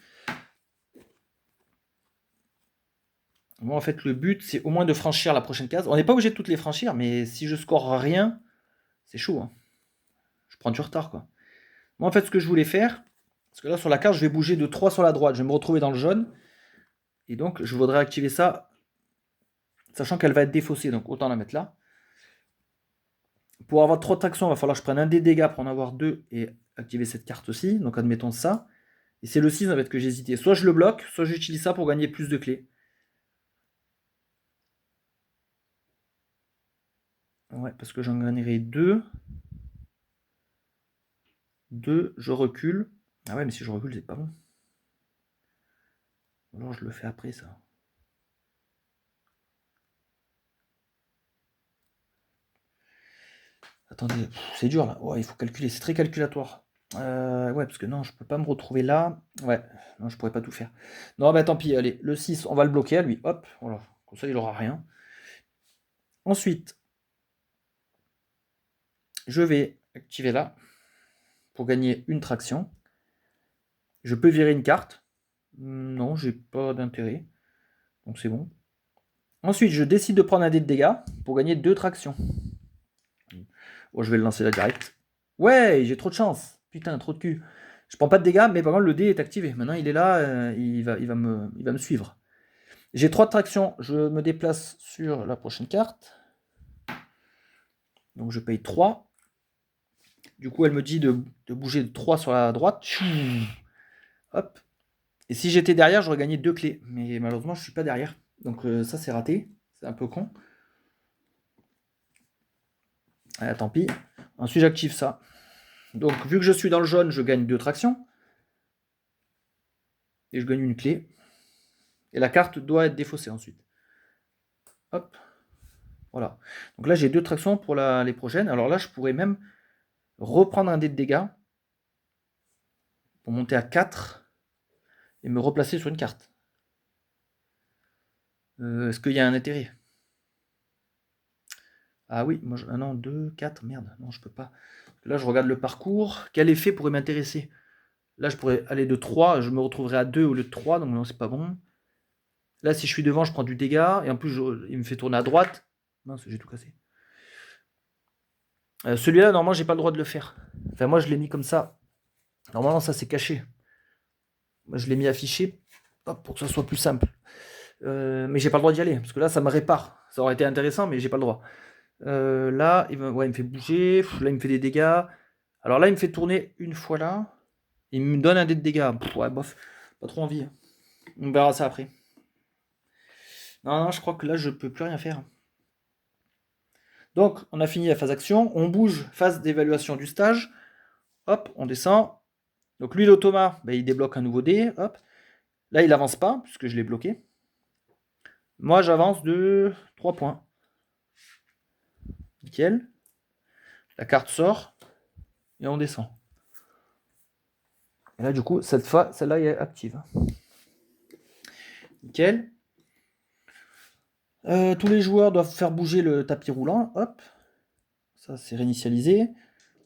Moi, en fait, le but, c'est au moins de franchir la prochaine case. On n'est pas obligé de toutes les franchir, mais si je score rien, c'est chaud. Hein. Je prends du retard, quoi. Moi, en fait, ce que je voulais faire, parce que là, sur la carte, je vais bouger de 3 sur la droite. Je vais me retrouver dans le jaune. Et donc, je voudrais activer ça, sachant qu'elle va être défaussée. Donc, autant la mettre là. Pour avoir 3 tractions, il va falloir que je prenne un des dégâts pour en avoir 2 et activer cette carte aussi. Donc, admettons ça. Et c'est le 6 en fait que j'hésitais. Soit je le bloque, soit j'utilise ça pour gagner plus de clés. Ouais, parce que j'en gagnerai 2. 2, je recule. Ah ouais, mais si je recule, c'est pas bon. Alors je le fais après ça. Attendez, c'est dur là. Ouais, il faut calculer, c'est très calculatoire. Ouais, parce que non, je peux pas me retrouver là. Ouais, non, je pourrais pas tout faire. Non, bah tant pis, allez, le 6, on va le bloquer à lui. Hop, voilà. Comme ça, il aura rien. Ensuite, je vais activer là pour gagner une traction. Je peux virer une carte. Non, j'ai pas d'intérêt. Donc c'est bon. Ensuite, je décide de prendre un dé de dégâts pour gagner 2 tractions. Bon, je vais le lancer là direct. Ouais, j'ai trop de chance. Putain, trop de cul. Je prends pas de dégâts, mais par contre, le dé est activé. Maintenant, il est là, il va me suivre. J'ai 3 tractions. Je me déplace sur la prochaine carte. Donc, je paye 3. Du coup, elle me dit de bouger de 3 sur la droite. Hop. Et si j'étais derrière, j'aurais gagné 2 clés. Mais malheureusement, je suis pas derrière. Donc, ça, c'est raté. C'est un peu con. Ah, tant pis. Ensuite, j'active ça. Donc, vu que je suis dans le jaune, je gagne 2 tractions. Et je gagne une clé. Et la carte doit être défaussée ensuite. Hop. Voilà. Donc là, j'ai 2 tractions pour les prochaines. Alors là, je pourrais même reprendre un dé de dégâts pour monter à 4 et me replacer sur une carte. Est-ce qu'il y a un intérêt? Ah oui, moi, ah non, 2, 4, merde. Non, je peux pas. Là, je regarde le parcours. Quel effet pourrait m'intéresser? Là, je pourrais aller de 3, je me retrouverai à 2 au lieu de 3, donc non, c'est pas bon. Là, si je suis devant, je prends du dégât, et en plus, il me fait tourner à droite. Mince, j'ai tout cassé. Celui-là, normalement, j'ai pas le droit de le faire. Enfin, moi, je l'ai mis comme ça. Normalement, ça, c'est caché. Moi, je l'ai mis affiché pour que ça soit plus simple. Mais j'ai pas le droit d'y aller, parce que là, ça me répare. Ça aurait été intéressant, mais j'ai pas le droit. Là, il me fait bouger. Là, il me fait des dégâts. Alors là, il me fait tourner une fois là. Il me donne un dé de dégâts. Ouais, bof. Pas trop envie. On verra ça après. Non, je crois que là, je peux plus rien faire. Donc, on a fini la phase action. On bouge, phase d'évaluation du stage. Hop, on descend. Donc lui, l'automa, il débloque un nouveau dé. Hop. Là, il avance pas, puisque je l'ai bloqué. Moi, j'avance de 3 points. Nickel. La carte sort. Et on descend. Et là, du coup, cette fois, celle-là est active. Nickel. Tous les joueurs doivent faire bouger le tapis roulant. Hop. Ça, c'est réinitialisé.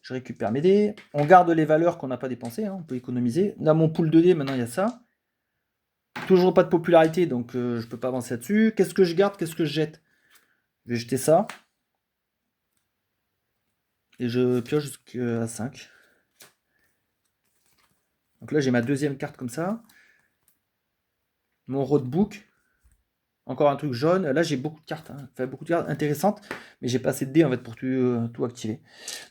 Je récupère mes dés. On garde les valeurs qu'on n'a pas dépensées. On peut économiser. Dans mon pool de dés, maintenant, il y a ça. Toujours pas de popularité, donc je peux pas avancer là-dessus. Qu'est-ce que je garde? Qu'est-ce que je jette? Je vais jeter ça. Et je pioche jusqu'à 5. Donc là, j'ai ma deuxième carte comme ça. Mon roadbook. Encore un truc jaune. Là, j'ai beaucoup de cartes. Enfin, beaucoup de cartes intéressantes. Mais j'ai pas assez de dés en fait pour tout activer.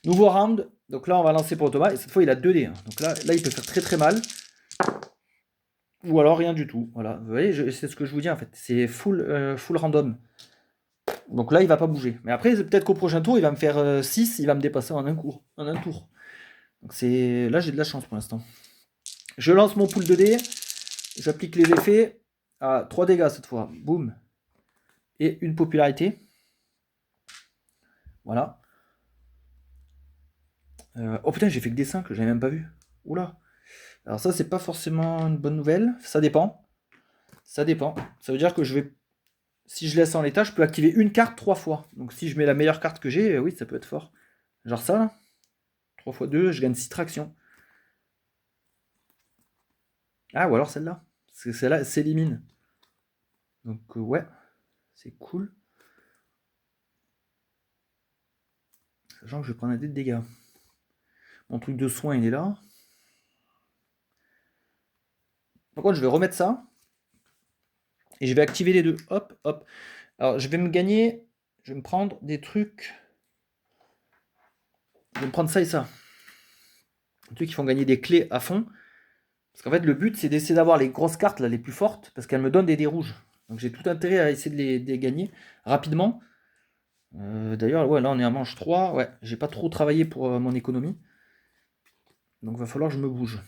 Nouveau round. Donc là, on va lancer pour Automa. Et cette fois, il a 2 dés. Donc là, il peut faire très très mal. Ou alors rien du tout. Voilà. Vous voyez, c'est ce que je vous dis en fait. C'est full random. Donc là, il va pas bouger. Mais après, peut-être qu'au prochain tour, il va me faire 6, il va me dépasser en un tour. Donc là, j'ai de la chance pour l'instant. Je lance mon pool de dés. J'applique les effets. À 3 dégâts cette fois. Boum. Et une popularité. Voilà. Oh putain, j'ai fait que des 5, j'avais même pas vu. Oula. Alors ça, c'est pas forcément une bonne nouvelle. Ça dépend. Ça dépend. Ça veut dire que si je laisse en l'état, je peux activer une carte 3 fois. Donc si je mets la meilleure carte que j'ai, oui, ça peut être fort. Genre ça, là. 3 x 2, je gagne 6 tractions. Ah, ou alors celle-là. Parce que celle-là, elle s'élimine. Donc ouais, c'est cool. Sachant que je vais prendre un dé de dégâts. Mon truc de soin, il est là. Par contre, je vais remettre ça. Et je vais activer les deux. Hop, hop. Alors, je vais me gagner. Je vais me prendre des trucs. Je vais me prendre ça et ça. Des trucs qui font gagner des clés à fond. Parce qu'en fait, le but, c'est d'essayer d'avoir les grosses cartes, là, les plus fortes. Parce qu'elles me donnent des dés rouges. Donc, j'ai tout intérêt à essayer de les gagner rapidement. D'ailleurs, ouais, là, on est à manche 3. Ouais, j'ai pas trop travaillé pour mon économie. Donc, il va falloir que je me bouge.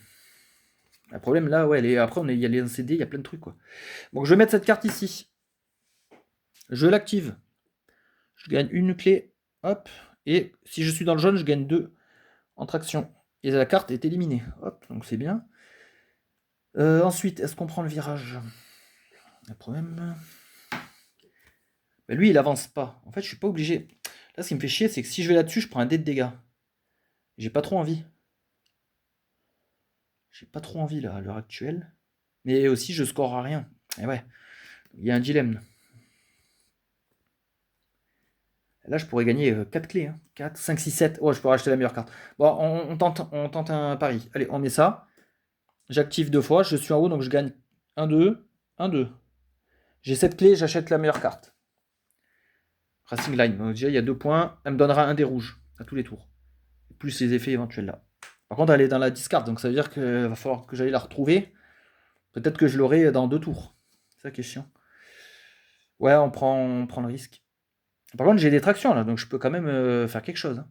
Le problème, là, ouais, après, il y a les CD, il y a plein de trucs, quoi. Donc, je vais mettre cette carte ici. Je l'active. Je gagne une clé. Hop. Et si je suis dans le jaune, je gagne 2 en traction. Et la carte est éliminée. Hop, donc c'est bien. Ensuite, est-ce qu'on prend le virage? Le problème... lui, il avance pas. En fait, je suis pas obligé. Là, ce qui me fait chier, c'est que si je vais là-dessus, je prends un dé de dégâts. J'ai pas trop envie. J'ai pas trop envie, là, à l'heure actuelle. Mais aussi, je score à rien. Et ouais, il y a un dilemme. Là, je pourrais gagner 4 clés. 4, 5, 6, 7. Oh, je pourrais acheter la meilleure carte. Bon, on tente un pari. Allez, on met ça. J'active 2 fois. Je suis en haut, donc je gagne 1, 2. 1, 2. J'ai 7 clés, j'achète la meilleure carte. Racing Line. Donc, déjà, il y a 2 points. Elle me donnera un des rouges à tous les tours. Plus les effets éventuels là. Par contre, elle est dans la discard. Donc, ça veut dire qu'il va falloir que j'aille la retrouver. Peut-être que je l'aurai dans 2 tours. C'est ça qui est chiant. Ouais, on prend le risque. Par contre, j'ai des tractions là, donc je peux quand même faire quelque chose.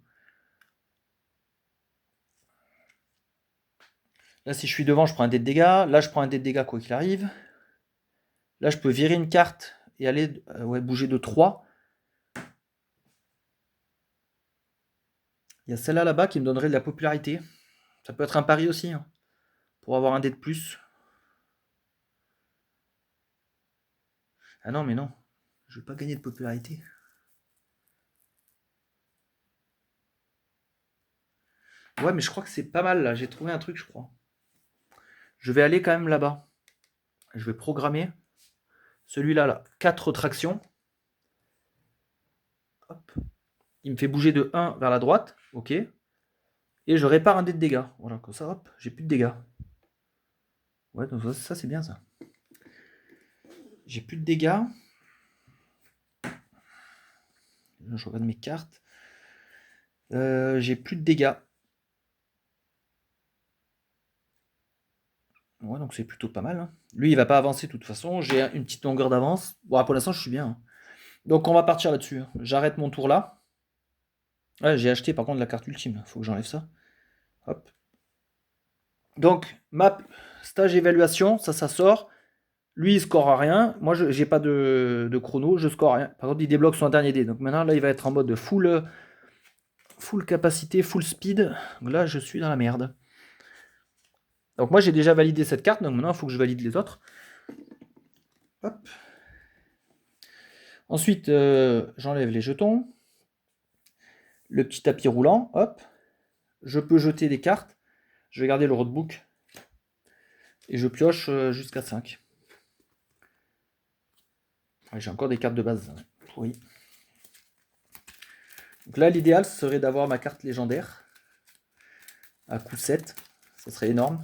Là, si je suis devant, je prends un dé de dégâts. Là, je prends un dé de dégâts quoi qu'il arrive. Là, je peux virer une carte et aller bouger de 3. Il y a celle-là là-bas qui me donnerait de la popularité. Ça peut être un pari aussi, pour avoir un dé de plus. Ah non, mais non. Je vais pas gagner de popularité. Ouais, mais je crois que c'est pas mal là. J'ai trouvé un truc, je crois. Je vais aller quand même là-bas. Je vais programmer celui-là, là. 4 tractions. Hop. Il me fait bouger de 1 vers la droite. Ok. Et je répare un dé de dégâts. Voilà, comme ça, hop, j'ai plus de dégâts. Ouais, donc ça c'est bien ça. J'ai plus de dégâts. Là, je regarde mes cartes. J'ai plus de dégâts. Ouais, donc c'est plutôt pas mal. Hein. Lui, il va pas avancer de toute façon. J'ai une petite longueur d'avance. Bon, pour l'instant, je suis bien. Hein. Donc on va partir là-dessus. Hein. J'arrête mon tour là. Ouais, j'ai acheté par contre la carte ultime. Faut que j'enlève ça. Hop. Donc, map, stage évaluation, ça sort. Lui, il score à rien. Moi, je n'ai pas de chrono, je score à rien. Par contre, il débloque son dernier dé. Donc maintenant, là, il va être en mode full capacité, full speed. Donc là, je suis dans la merde. Donc moi, j'ai déjà validé cette carte. Donc maintenant, il faut que je valide les autres. Hop. Ensuite, j'enlève les jetons. Le petit tapis roulant. Hop. Je peux jeter des cartes. Je vais garder le roadbook. Et je pioche jusqu'à 5. J'ai encore des cartes de base. Oui. Donc là, l'idéal serait d'avoir ma carte légendaire à coup 7. Ça serait énorme.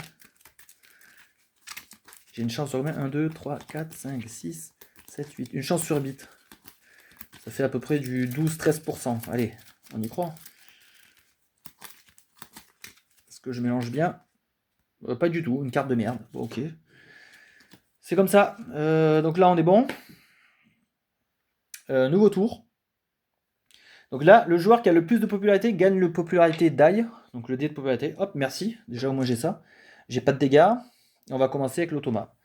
J'ai une chance sur 1, 2, 3, 4, 5, 6, 7, 8. Une chance sur bit. Ça fait à peu près du 12-13%. Allez, on y croit. Est-ce que je mélange bien? Pas du tout, une carte de merde. Bon, ok. C'est comme ça. Donc là, on est bon. Nouveau tour. Donc là, le joueur qui a le plus de popularité gagne le popularité die. Donc le dé de popularité. Hop, merci. Déjà, au moins, j'ai ça. J'ai pas de dégâts. Et on va commencer avec l'automa.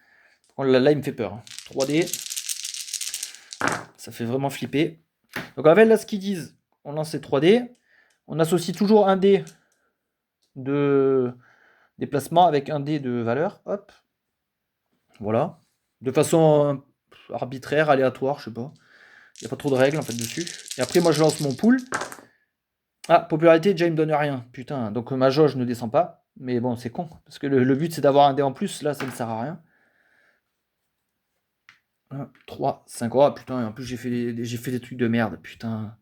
Là, il me fait peur. 3D. Ça fait vraiment flipper. Donc en fait, là, ce qu'ils disent, on lance ces 3D. On associe toujours un dé de déplacement avec un dé de valeur. Hop. Voilà. De façon arbitraire, aléatoire, je sais pas. Il n'y a pas trop de règles en fait dessus. Et après, moi, je lance mon pool. Ah, popularité, déjà, il me donne rien. Putain, donc ma jauge ne descend pas. Mais bon, c'est con. Parce que le but, c'est d'avoir un dé en plus. Là, ça ne sert à rien. 1, 3, 5. Oh putain, en plus, j'ai fait des trucs de merde. Putain.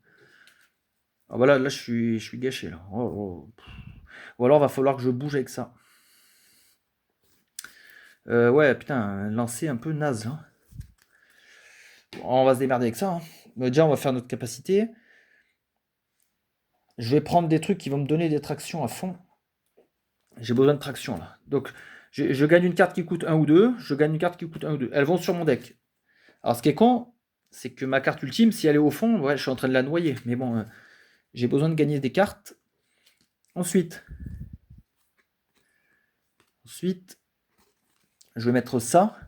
Ah voilà, là, je suis gâché. Là. Oh. Ou alors, va falloir que je bouge avec ça. Ouais, putain, un lancer un peu naze. Hein. Bon, on va se démerder avec ça. Hein. Déjà, on va faire notre capacité. Je vais prendre des trucs qui vont me donner des tractions à fond. J'ai besoin de traction là. Donc, je gagne une carte qui coûte 1 ou 2. Je gagne une carte qui coûte 1 ou 2. Elles vont sur mon deck. Alors, ce qui est con, c'est que ma carte ultime, si elle est au fond, ouais, je suis en train de la noyer. Mais bon, j'ai besoin de gagner des cartes. Ensuite, je vais mettre ça.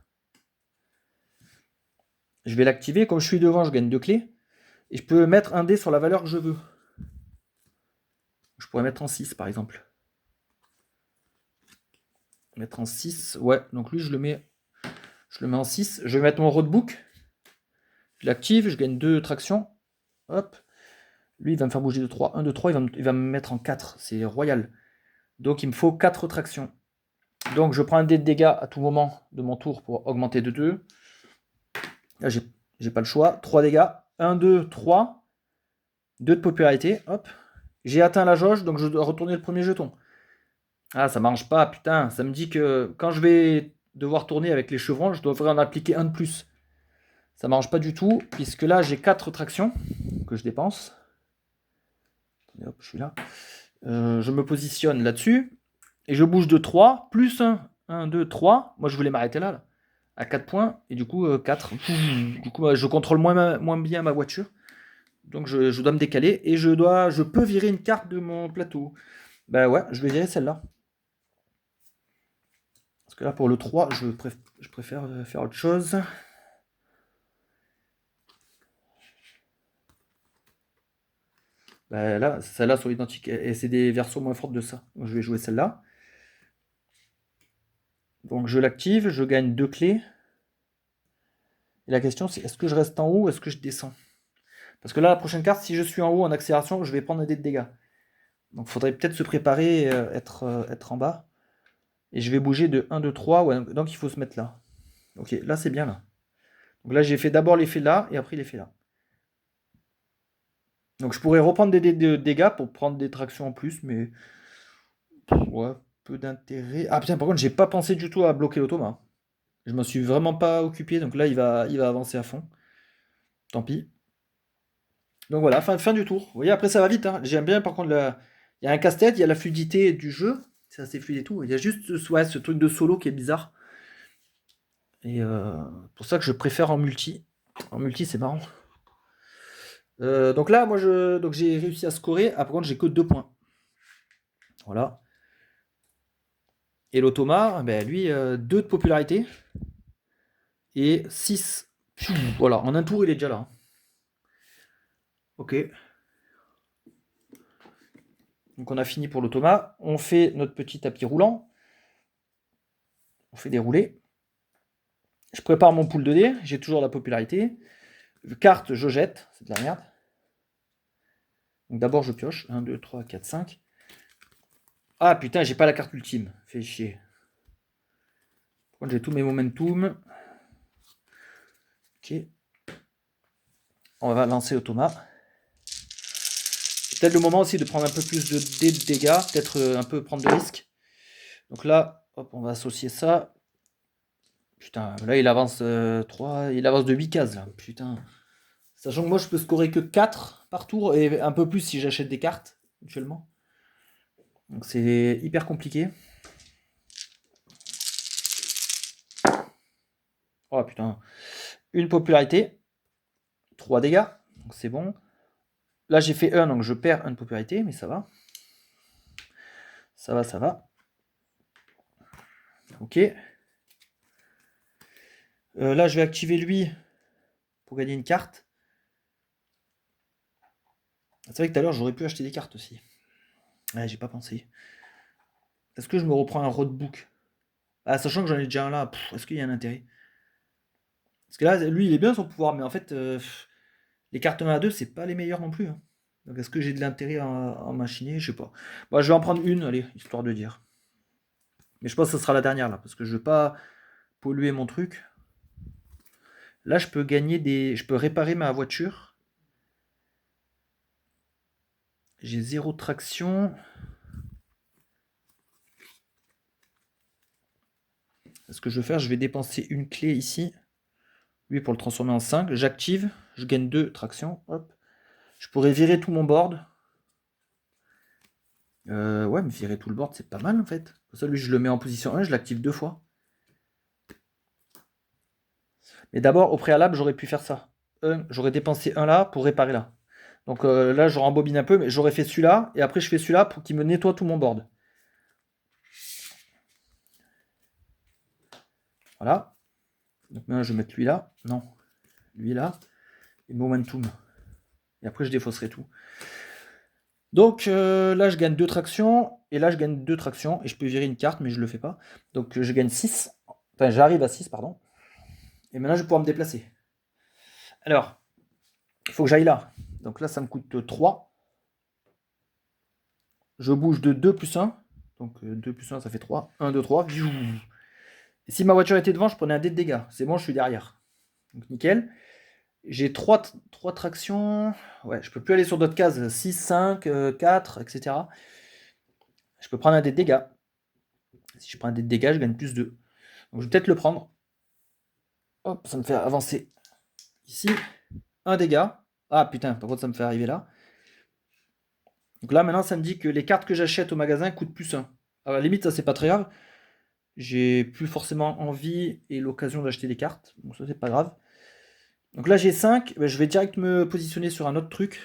Je vais l'activer. Comme je suis devant, je gagne 2 clés. Et je peux mettre un dé sur la valeur que je veux. Je pourrais mettre en 6 par exemple. Mettre en 6. Ouais, donc lui, je le mets en 6. Je vais mettre mon roadbook. Je l'active, je gagne 2 tractions. Hop. Lui, il va me faire bouger de 3. 1, 2, 3, il va me mettre en 4. C'est royal. Donc, il me faut 4 tractions. Donc, je prends un dé de dégâts à tout moment de mon tour pour augmenter de 2. Là, j'ai pas le choix. 3 dégâts. 1, 2, 3. 2 de popularité. Hop. J'ai atteint la jauge, donc je dois retourner le premier jeton. Ah, ça marche pas, putain. Ça me dit que quand je vais devoir tourner avec les chevrons, je devrais en appliquer un de plus. Ça marche pas du tout, puisque là, j'ai 4 tractions que je dépense. Attendez, hop, je suis là. Je me positionne là-dessus. Et je bouge de 3, plus 1. 1, 2, 3. Moi, je voulais m'arrêter là. À 4 points. Et du coup, 4. Du coup, je contrôle moins bien ma voiture. Donc, je dois me décaler. Et je peux virer une carte de mon plateau. Bah ouais, je vais virer celle-là. Parce que là, pour le 3, je préfère faire autre chose. Bah là, celles-là sont identiques. Et c'est des versions moins fortes de ça. Donc, je vais jouer celle-là. Donc je l'active, je gagne 2 clés. Et la question c'est, est-ce que je reste en haut ou est-ce que je descends? Parce que là, la prochaine carte, si je suis en haut en accélération, je vais prendre un dé de dégâts. Donc il faudrait peut-être se préparer, être en bas. Et je vais bouger de 1, 2, 3. Ouais, donc il faut se mettre là. Ok, là c'est bien là. Donc là j'ai fait d'abord l'effet là et après l'effet là. Donc je pourrais reprendre des dégâts pour prendre des tractions en plus, mais ouais, peu d'intérêt. Ah putain, par contre, j'ai pas pensé du tout à bloquer l'automa. Je m'en suis vraiment pas occupé, donc là, il va avancer à fond. Tant pis. Donc voilà, fin du tour. Vous voyez, après, ça va vite, hein. J'aime bien, par contre, il y a un casse-tête, il y a la fluidité du jeu. C'est assez fluide et tout. Il y a juste ouais, ce truc de solo qui est bizarre. Et pour ça que je préfère en multi. En multi, c'est marrant. Donc là, moi, donc j'ai réussi à scorer. Ah, par contre, j'ai que 2 points. Voilà. Et l'automa, ben, lui, 2 de popularité. Et 6. Voilà, en un tour, il est déjà là. Ok. Donc on a fini pour l'automa. On fait notre petit tapis roulant. On fait dérouler. Je prépare mon pool de dés. J'ai toujours la popularité. Carte, je jette. C'est de la merde. Donc d'abord, je pioche. 1, 2, 3, 4, 5. Ah putain, j'ai pas la carte ultime. Fait chier. Par contre, j'ai tous mes momentum. Ok. On va lancer l'automa. C'est peut-être le moment aussi de prendre un peu plus de dégâts. Peut-être un peu prendre de risques. Donc là, hop, on va associer ça. Putain, là il avance 3, il avance de 8 cases là. Putain. Sachant que moi je peux scorer que 4 par tour et un peu plus si j'achète des cartes actuellement. Donc c'est hyper compliqué. Oh putain. Une popularité. 3 dégâts. Donc c'est bon. Là j'ai fait 1, donc je perds 1 de popularité, mais ça va. Ça va, ça va. Ok. Là je vais activer lui pour gagner une carte. C'est vrai que tout à l'heure j'aurais pu acheter des cartes aussi. Ouais, j'ai pas pensé. Est-ce que je me reprends un roadbook? Ah, sachant que j'en ai déjà un là, est-ce qu'il y a un intérêt? Parce que là, lui, il est bien son pouvoir, mais en fait, les cartes 1 à 2, c'est pas les meilleures non plus, hein. Donc est-ce que j'ai de l'intérêt à en machiner? Je sais pas. Bon, je vais en prendre une, allez, histoire de dire. Mais je pense que ce sera la dernière là, parce que je veux pas polluer mon truc. Là, je peux gagner des. Je peux réparer ma voiture. J'ai 0 traction. Ce que je vais faire, je vais dépenser une clé ici. Lui pour le transformer en 5. J'active, je gagne 2 traction. Hop. Je pourrais virer tout mon board. Ouais, mais virer tout le board, c'est pas mal en fait. Pour ça, lui, je le mets en position 1, je l'active 2 fois. Mais d'abord, au préalable, j'aurais pu faire ça. J'aurais dépensé un là pour réparer là. Donc là, je rembobine un peu, mais j'aurais fait celui-là, et après je fais celui-là pour qu'il me nettoie tout mon board. Voilà. Donc maintenant, je vais mettre lui là. Non. Lui là. Et momentum. Et après, je défausserai tout. Donc là, je gagne 2 tractions, et là, je gagne 2 tractions, et je peux virer une carte, mais je le fais pas. Donc je gagne 6. Enfin, j'arrive à 6, pardon. Et maintenant, je vais pouvoir me déplacer. Alors, il faut que j'aille là. Donc là, ça me coûte 3. Je bouge de 2 plus 1. Donc 2 plus 1, ça fait 3. 1, 2, 3. Et si ma voiture était devant, je prenais un dé de dégâts. C'est bon, je suis derrière. Donc nickel. J'ai 3 tractions. Ouais, je peux plus aller sur d'autres cases. 6, 5, 4, etc. Je peux prendre un dé de dégâts. Si je prends un dé de dégâts, je gagne plus 2. Donc je vais peut-être le prendre. Hop, ça me fait avancer ici. Un dégât. Ah putain, par contre, ça me fait arriver là. Donc là, maintenant, ça me dit que les cartes que j'achète au magasin coûtent plus 1. À la limite, ça, c'est pas très grave. J'ai plus forcément envie et l'occasion d'acheter des cartes. Donc ça, c'est pas grave. Donc là, j'ai 5. Je vais direct me positionner sur un autre truc.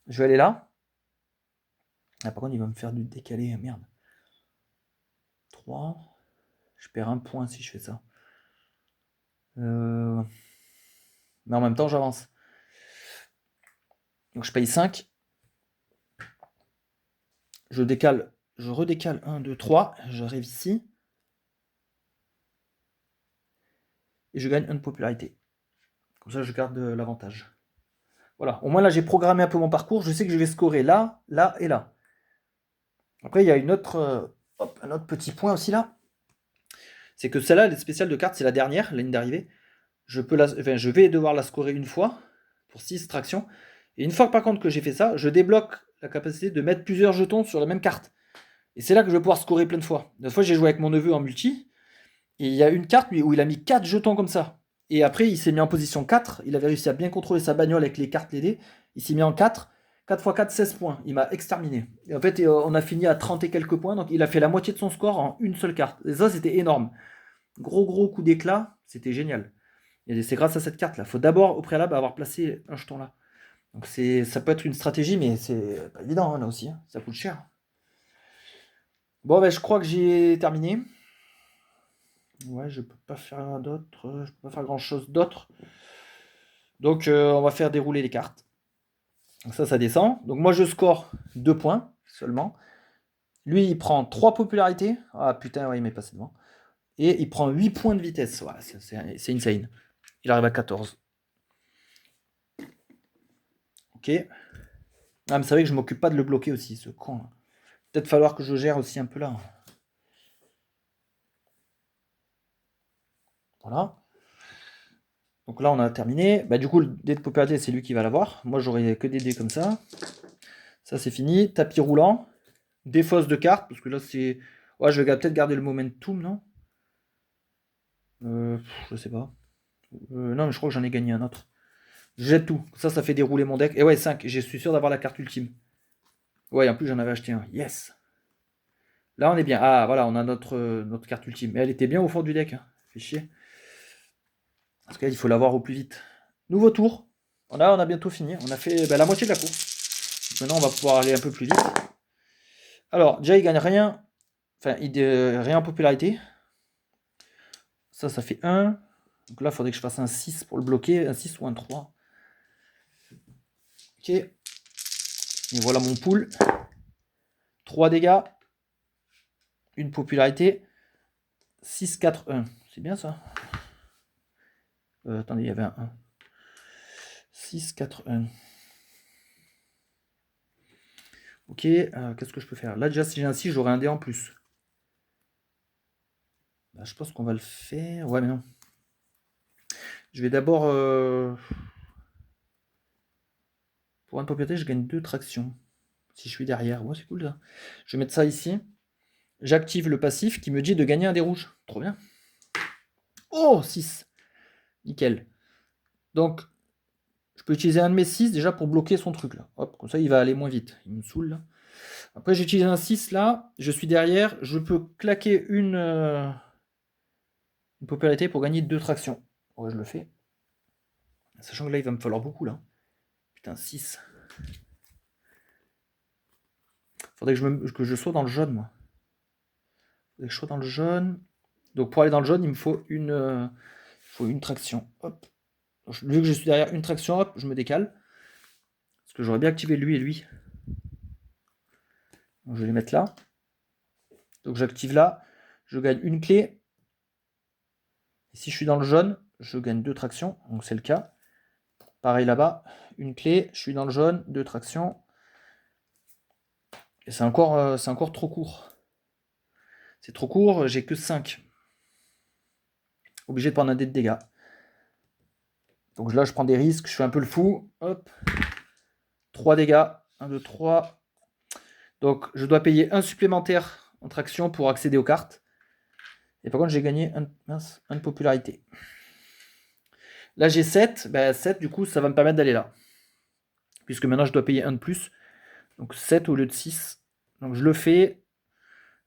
Je vais aller là. Ah, par contre, il va me faire du décalé. Merde. 3. Je perds un point si je fais ça. Mais en même temps, j'avance. Donc je paye 5. Je décale. Je redécale 1, 2, 3. J'arrive ici. Et je gagne 1 de popularité. Comme ça, je garde l'avantage. Voilà. Au moins, là, j'ai programmé un peu mon parcours. Je sais que je vais scorer là, là et là. Après, il y a un autre petit point aussi là. C'est que celle-là, les spéciales de cartes, c'est la dernière, la ligne d'arrivée. Je vais devoir la scorer une fois pour 6 tractions. Et une fois que par contre que j'ai fait ça, je débloque la capacité de mettre plusieurs jetons sur la même carte. Et c'est là que je vais pouvoir scorer plein de fois. Une fois, j'ai joué avec mon neveu en multi, et il y a une carte où il a mis 4 jetons comme ça. Et après, il s'est mis en position 4, il avait réussi à bien contrôler sa bagnole avec les cartes LED, il s'est mis en 4, 4 x 4, 16 points. Il m'a exterminé. Et en fait, on a fini à 30 et quelques points, donc il a fait la moitié de son score en une seule carte. Et ça, c'était énorme. Gros coup d'éclat, c'était génial. Et c'est grâce à cette carte-là. Il faut d'abord, au préalable, avoir placé un jeton là. Donc ça peut être une stratégie, mais c'est pas évident, hein, là aussi. Hein. Ça coûte cher. Bon, ben, je crois que j'ai terminé. Ouais, je peux pas faire d'autre. Je peux pas faire grand-chose d'autre. Donc, on va faire dérouler les cartes. Donc ça descend. Donc moi, je score 2 points seulement. Lui, il prend 3 popularités. Ah putain, ouais, il m'est passé devant. Et il prend 8 points de vitesse. Voilà, c'est insane. Il arrive à 14. Ok. Ah, mais c'est vrai que je m'occupe pas de le bloquer aussi, ce con. Peut-être falloir que je gère aussi un peu là. Voilà. Donc là, on a terminé. Bah, du coup, le dé de popularité, c'est lui qui va l'avoir. Moi, j'aurai que des dés comme ça. Ça, c'est fini. Tapis roulant. Défausse de cartes, parce que là, c'est... Ouais, je vais peut-être garder le momentum, non Je sais pas. Non, mais je crois que j'en ai gagné un autre. Je jette tout. Ça fait dérouler mon deck. Et ouais, 5. Je suis sûr d'avoir la carte ultime. Ouais, en plus, j'en avais acheté un. Yes. Là, on est bien. Ah, voilà, on a notre carte ultime. Mais elle était bien au fond du deck. Hein. Fait chier. Parce que là, il faut l'avoir au plus vite. Nouveau tour. On a bientôt fini. On a fait la moitié de la course. Donc maintenant, on va pouvoir aller un peu plus vite. Alors, déjà, il gagne rien. Enfin, rien en popularité. Ça fait 1. Donc là, il faudrait que je fasse un 6 pour le bloquer. Un 6 ou un 3. Ok. Et voilà mon pool. 3 dégâts. Une popularité. 6, 4, 1. C'est bien ça. Attendez, il y avait un 1. 6, 4, 1. Ok, qu'est-ce que je peux faire? Là, déjà, si j'ai un 6, j'aurai un dé en plus. Bah, je pense qu'on va le faire. Ouais, mais non. Je vais d'abord... Pour une propriété, je gagne 2 tractions. Si je suis derrière. Ouais, c'est cool ça. Je vais mettre ça ici. J'active le passif qui me dit de gagner un dé rouge. Trop bien. Oh, 6. Nickel. Donc, je peux utiliser un de mes 6 déjà pour bloquer son truc là. Hop, comme ça il va aller moins vite. Il me saoule là. Après, j'utilise un 6 là. Je suis derrière. Je peux claquer une popularité pour gagner 2 tractions. Ouais, je le fais. Sachant que là, il va me falloir beaucoup là. Putain, 6. Faudrait que je sois dans le jaune, moi. Faudrait que je sois dans le jaune. Donc pour aller dans le jaune, il me faut une traction. Hop. Vu que je suis derrière une traction, hop, je me décale. Parce que j'aurais bien activé lui et lui. Donc je vais les mettre là. Donc j'active là. Je gagne une clé. Et si je suis dans le jaune, je gagne 2 tractions. Donc c'est le cas. Pareil là-bas. Une clé. Je suis dans le jaune. 2 tractions. Et c'est encore trop court. C'est trop court. J'ai que 5. Obligé de prendre un dé de dégâts. Donc là, je prends des risques. Je fais un peu le fou. Hop. 3 dégâts. 1, 2, 3. Donc je dois payer un supplémentaire en traction pour accéder aux cartes. Et par contre, j'ai gagné un de popularité. Là, j'ai 7. 7, du coup, ça va me permettre d'aller là. Puisque maintenant, je dois payer un de plus. Donc 7 au lieu de 6. Donc je le fais.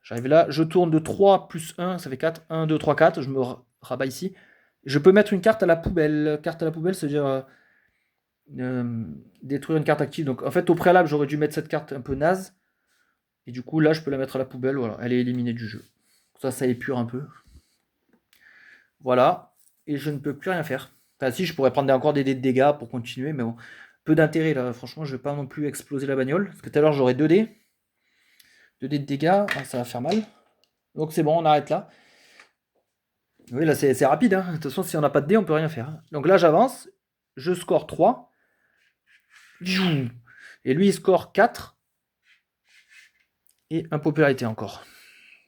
J'arrive là. Je tourne de 3 plus 1. Ça fait 4. 1, 2, 3, 4. Je me rabats ici. Je peux mettre une carte à la poubelle. Carte à la poubelle, c'est-à-dire détruire une carte active. Donc en fait, au préalable, j'aurais dû mettre cette carte un peu naze. Et du coup, là, je peux la mettre à la poubelle. Voilà, elle est éliminée du jeu. Ça épure un peu. Voilà. Et je ne peux plus rien faire. Enfin, si, je pourrais prendre encore des dés de dégâts pour continuer, mais bon. Peu d'intérêt là. Franchement, je vais pas non plus exploser la bagnole. Parce que tout à l'heure, j'aurais 2 dés. 2 dés de dégâts. Ah, ça va faire mal. Donc c'est bon, on arrête là. Oui, là, c'est rapide. Hein. De toute façon, si on n'a pas de dés, on peut rien faire. Donc là, j'avance. Je score 3. Et lui, il score 4. Et impopularité encore.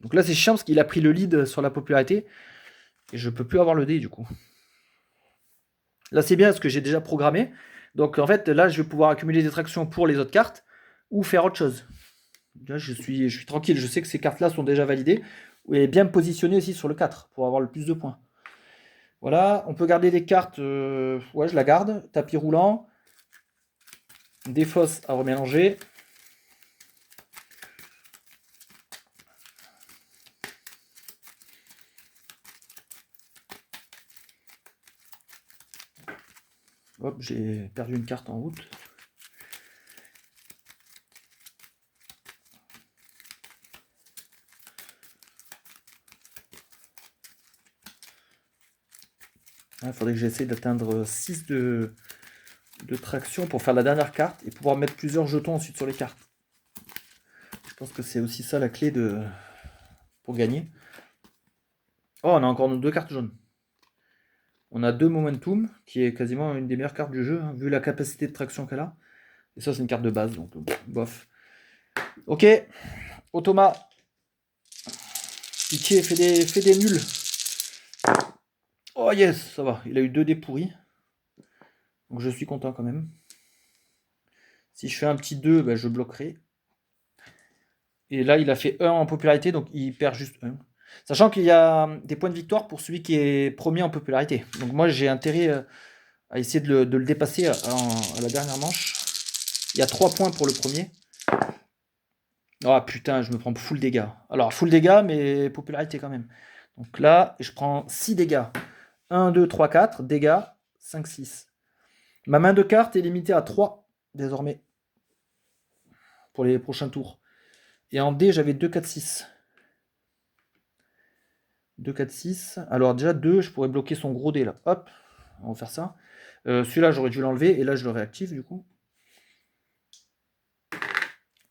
Donc là, c'est chiant parce qu'il a pris le lead sur la popularité. Et je peux plus avoir le dé du coup. Là, c'est bien parce que j'ai déjà programmé. Donc en fait, là, je vais pouvoir accumuler des tractions pour les autres cartes ou faire autre chose. Là, je suis tranquille, je sais que ces cartes-là sont déjà validées et bien positionnées aussi sur le 4 pour avoir le plus de points. Voilà, on peut garder des cartes, ouais, je la garde. Tapis roulant, des fosses à remélanger. Hop, j'ai perdu une carte en route. Il faudrait que j'essaie d'atteindre 6 de traction pour faire la dernière carte et pouvoir mettre plusieurs jetons ensuite sur les cartes. Je pense que c'est aussi ça la clé pour gagner. Oh, on a encore nos 2 cartes jaunes. On a 2 Momentum, qui est quasiment une des meilleures cartes du jeu, hein, vu la capacité de traction qu'elle a. Et ça, c'est une carte de base, donc bof. Ok, Automa. Pitié, fais des nuls. Oh yes, ça va. Il a eu 2 dés pourris. Donc je suis content quand même. Si je fais un petit 2, ben, je bloquerai. Et là, il a fait 1 en popularité, donc il perd juste 1. Sachant qu'il y a des points de victoire pour celui qui est premier en popularité. Donc moi, j'ai intérêt à essayer de le dépasser à la dernière manche. Il y a 3 points pour le premier. Oh putain, je me prends full dégâts. Alors, full dégâts, mais popularité quand même. Donc là, je prends 6 dégâts. 1, 2, 3, 4. Dégâts, 5, 6. Ma main de carte est limitée à 3 désormais. Pour les prochains tours. Et en dé, j'avais 2, 4, 6. 2, 4, 6. Alors déjà, 2, je pourrais bloquer son gros dé là. Hop, on va faire ça. Celui-là, j'aurais dû l'enlever. Et là, je le réactive du coup.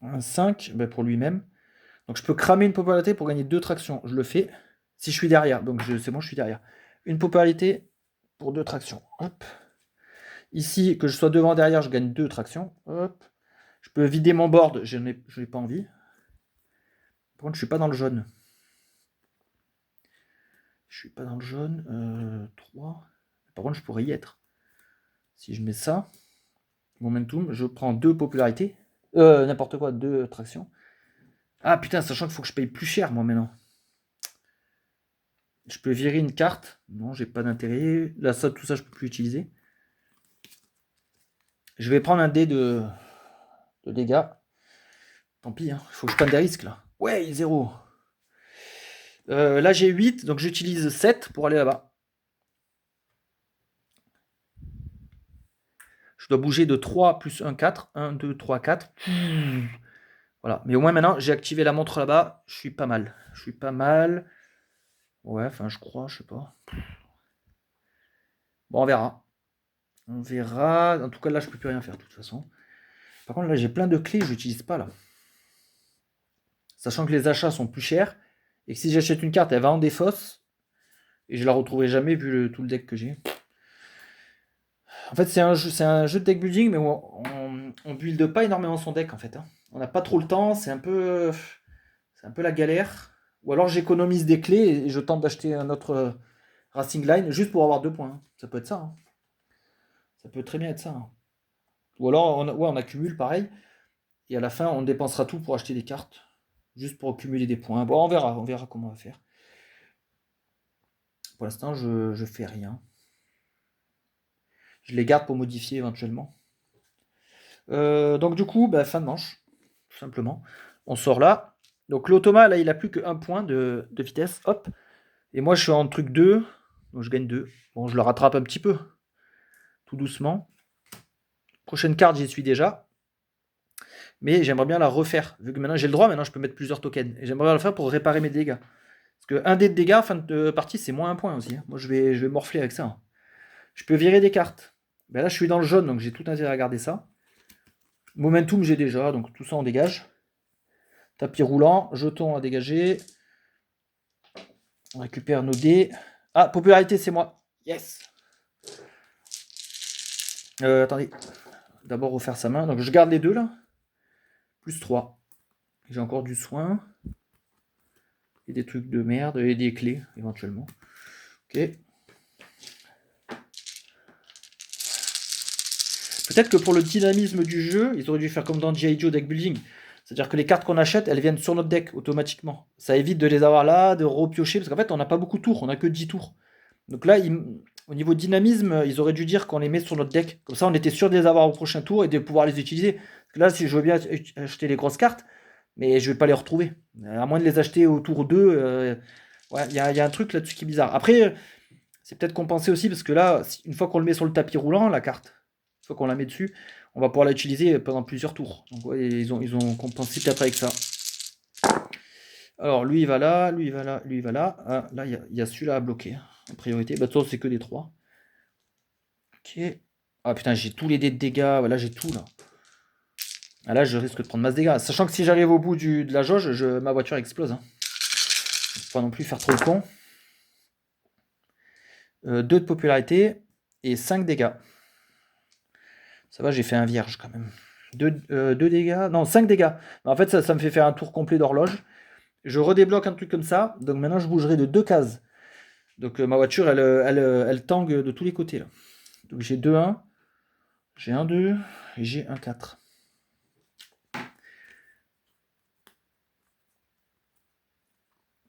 Un 5, ben, pour lui-même. Donc je peux cramer une popularité pour gagner 2 tractions. Je le fais si je suis derrière. Donc c'est bon, je suis derrière. Une popularité pour 2 tractions. Hop. Ici, que je sois devant, derrière, je gagne 2 tractions. Hop. Je peux vider mon board, je n'ai pas envie. Par contre, je suis pas dans le jaune. Je suis pas dans le jaune. 3. Par contre, je pourrais y être. Si je mets ça, momentum, je prends 2 popularités. N'importe quoi, 2 tractions. Ah putain, sachant qu'il faut que je paye plus cher moi maintenant. Je peux virer une carte. Non, j'ai pas d'intérêt. Là, ça, tout ça, je peux plus utiliser. Je vais prendre un dé de dégâts. Tant pis, il faut que je prenne des risques là. Ouais, 0. Là, j'ai 8, donc j'utilise 7 pour aller là-bas. Je dois bouger de 3 plus 1, 4. 1, 2, 3, 4. Voilà. Mais au moins maintenant, j'ai activé la montre là-bas. Je suis pas mal. Je suis pas mal. Ouais, enfin, je crois, je sais pas. Bon, on verra. On verra. En tout cas, là, je peux plus rien faire de toute façon. Par contre, là, j'ai plein de clés, je n'utilise pas là. Sachant que les achats sont plus chers. Et que si j'achète une carte, elle va en défausse. Et je la retrouverai jamais vu tout le deck que j'ai. En fait, c'est un jeu de deck building, mais on build pas énormément son deck en fait. Hein. On n'a pas trop le temps, c'est un peu la galère. Ou alors j'économise des clés et je tente d'acheter un autre Racing Line juste pour avoir 2 points. Hein. Ça peut être ça. Hein. Ça peut très bien être ça. Hein. Ou alors on accumule pareil. Et à la fin, on dépensera tout pour acheter des cartes. Juste pour accumuler des points. Bon, on verra comment on va faire. Pour l'instant, je fais rien. Je les garde pour modifier éventuellement. Donc du coup, fin de manche, tout simplement. On sort là. Donc l'Automa, là, il a plus qu'un point de vitesse. Hop. Et moi, je suis en truc 2. Donc je gagne 2. Bon, je le rattrape un petit peu. Tout doucement. Prochaine carte, j'y suis déjà. Mais j'aimerais bien la refaire. Vu que maintenant j'ai le droit, maintenant je peux mettre plusieurs tokens. Et j'aimerais bien le faire pour réparer mes dégâts. Parce que un dé de dégâts, fin de partie, c'est moins un point aussi. Hein. Moi, je vais morfler avec ça. Hein. Je peux virer des cartes. Là, je suis dans le jaune, donc j'ai tout intérêt à garder ça. Momentum, j'ai déjà, donc tout ça, on dégage. Tapis roulant, jeton à dégager. On récupère nos dés. Ah, popularité, c'est moi. Yes. Attendez. D'abord refaire sa main. Donc je garde les deux là. Plus 3. J'ai encore du soin. Et des trucs de merde. Et des clés, éventuellement. Ok. Peut-être que pour le dynamisme du jeu, ils auraient dû faire comme dans G.I. Joe deck building. C'est-à-dire que les cartes qu'on achète, elles viennent sur notre deck automatiquement. Ça évite de les avoir là, de repiocher, parce qu'en fait, on n'a pas beaucoup de tours, on n'a que 10 tours. Donc là, au niveau dynamisme, ils auraient dû dire qu'on les met sur notre deck. Comme ça, on était sûr de les avoir au prochain tour et de pouvoir les utiliser. Parce que là, si je veux bien acheter les grosses cartes, mais je vais pas les retrouver. À moins de les acheter au tour 2, ouais, il y a un truc là-dessus qui est bizarre. Après, c'est peut-être compensé aussi, parce que là, une fois qu'on le met sur le tapis roulant, la carte, une fois qu'on la met dessus, on va pouvoir l'utiliser pendant plusieurs tours. Donc ouais, ils ont compensé peut-être avec ça. Alors lui il va là, lui il va là, lui il va là. Ah, là il y a celui-là à bloquer. En priorité. Bah de toute façon c'est que des 3. Ok. Ah putain j'ai tous les dés de dégâts. Voilà j'ai tout là. Ah là je risque de prendre masse dégâts. Sachant que si j'arrive au bout de la jauge, ma voiture explose. Hein. Faut pas non plus faire trop le con. 2 de popularité et 5 dégâts. Ça va, j'ai fait un vierge quand même. 2 dégâts. Non, 5 dégâts. En fait, ça me fait faire un tour complet d'horloge. Je redébloque un truc comme ça. Donc maintenant, je bougerai de 2 cases. Donc ma voiture, elle tangue de tous les côtés. Là. Donc j'ai 2-1. J'ai 1-2. Et j'ai 1-4.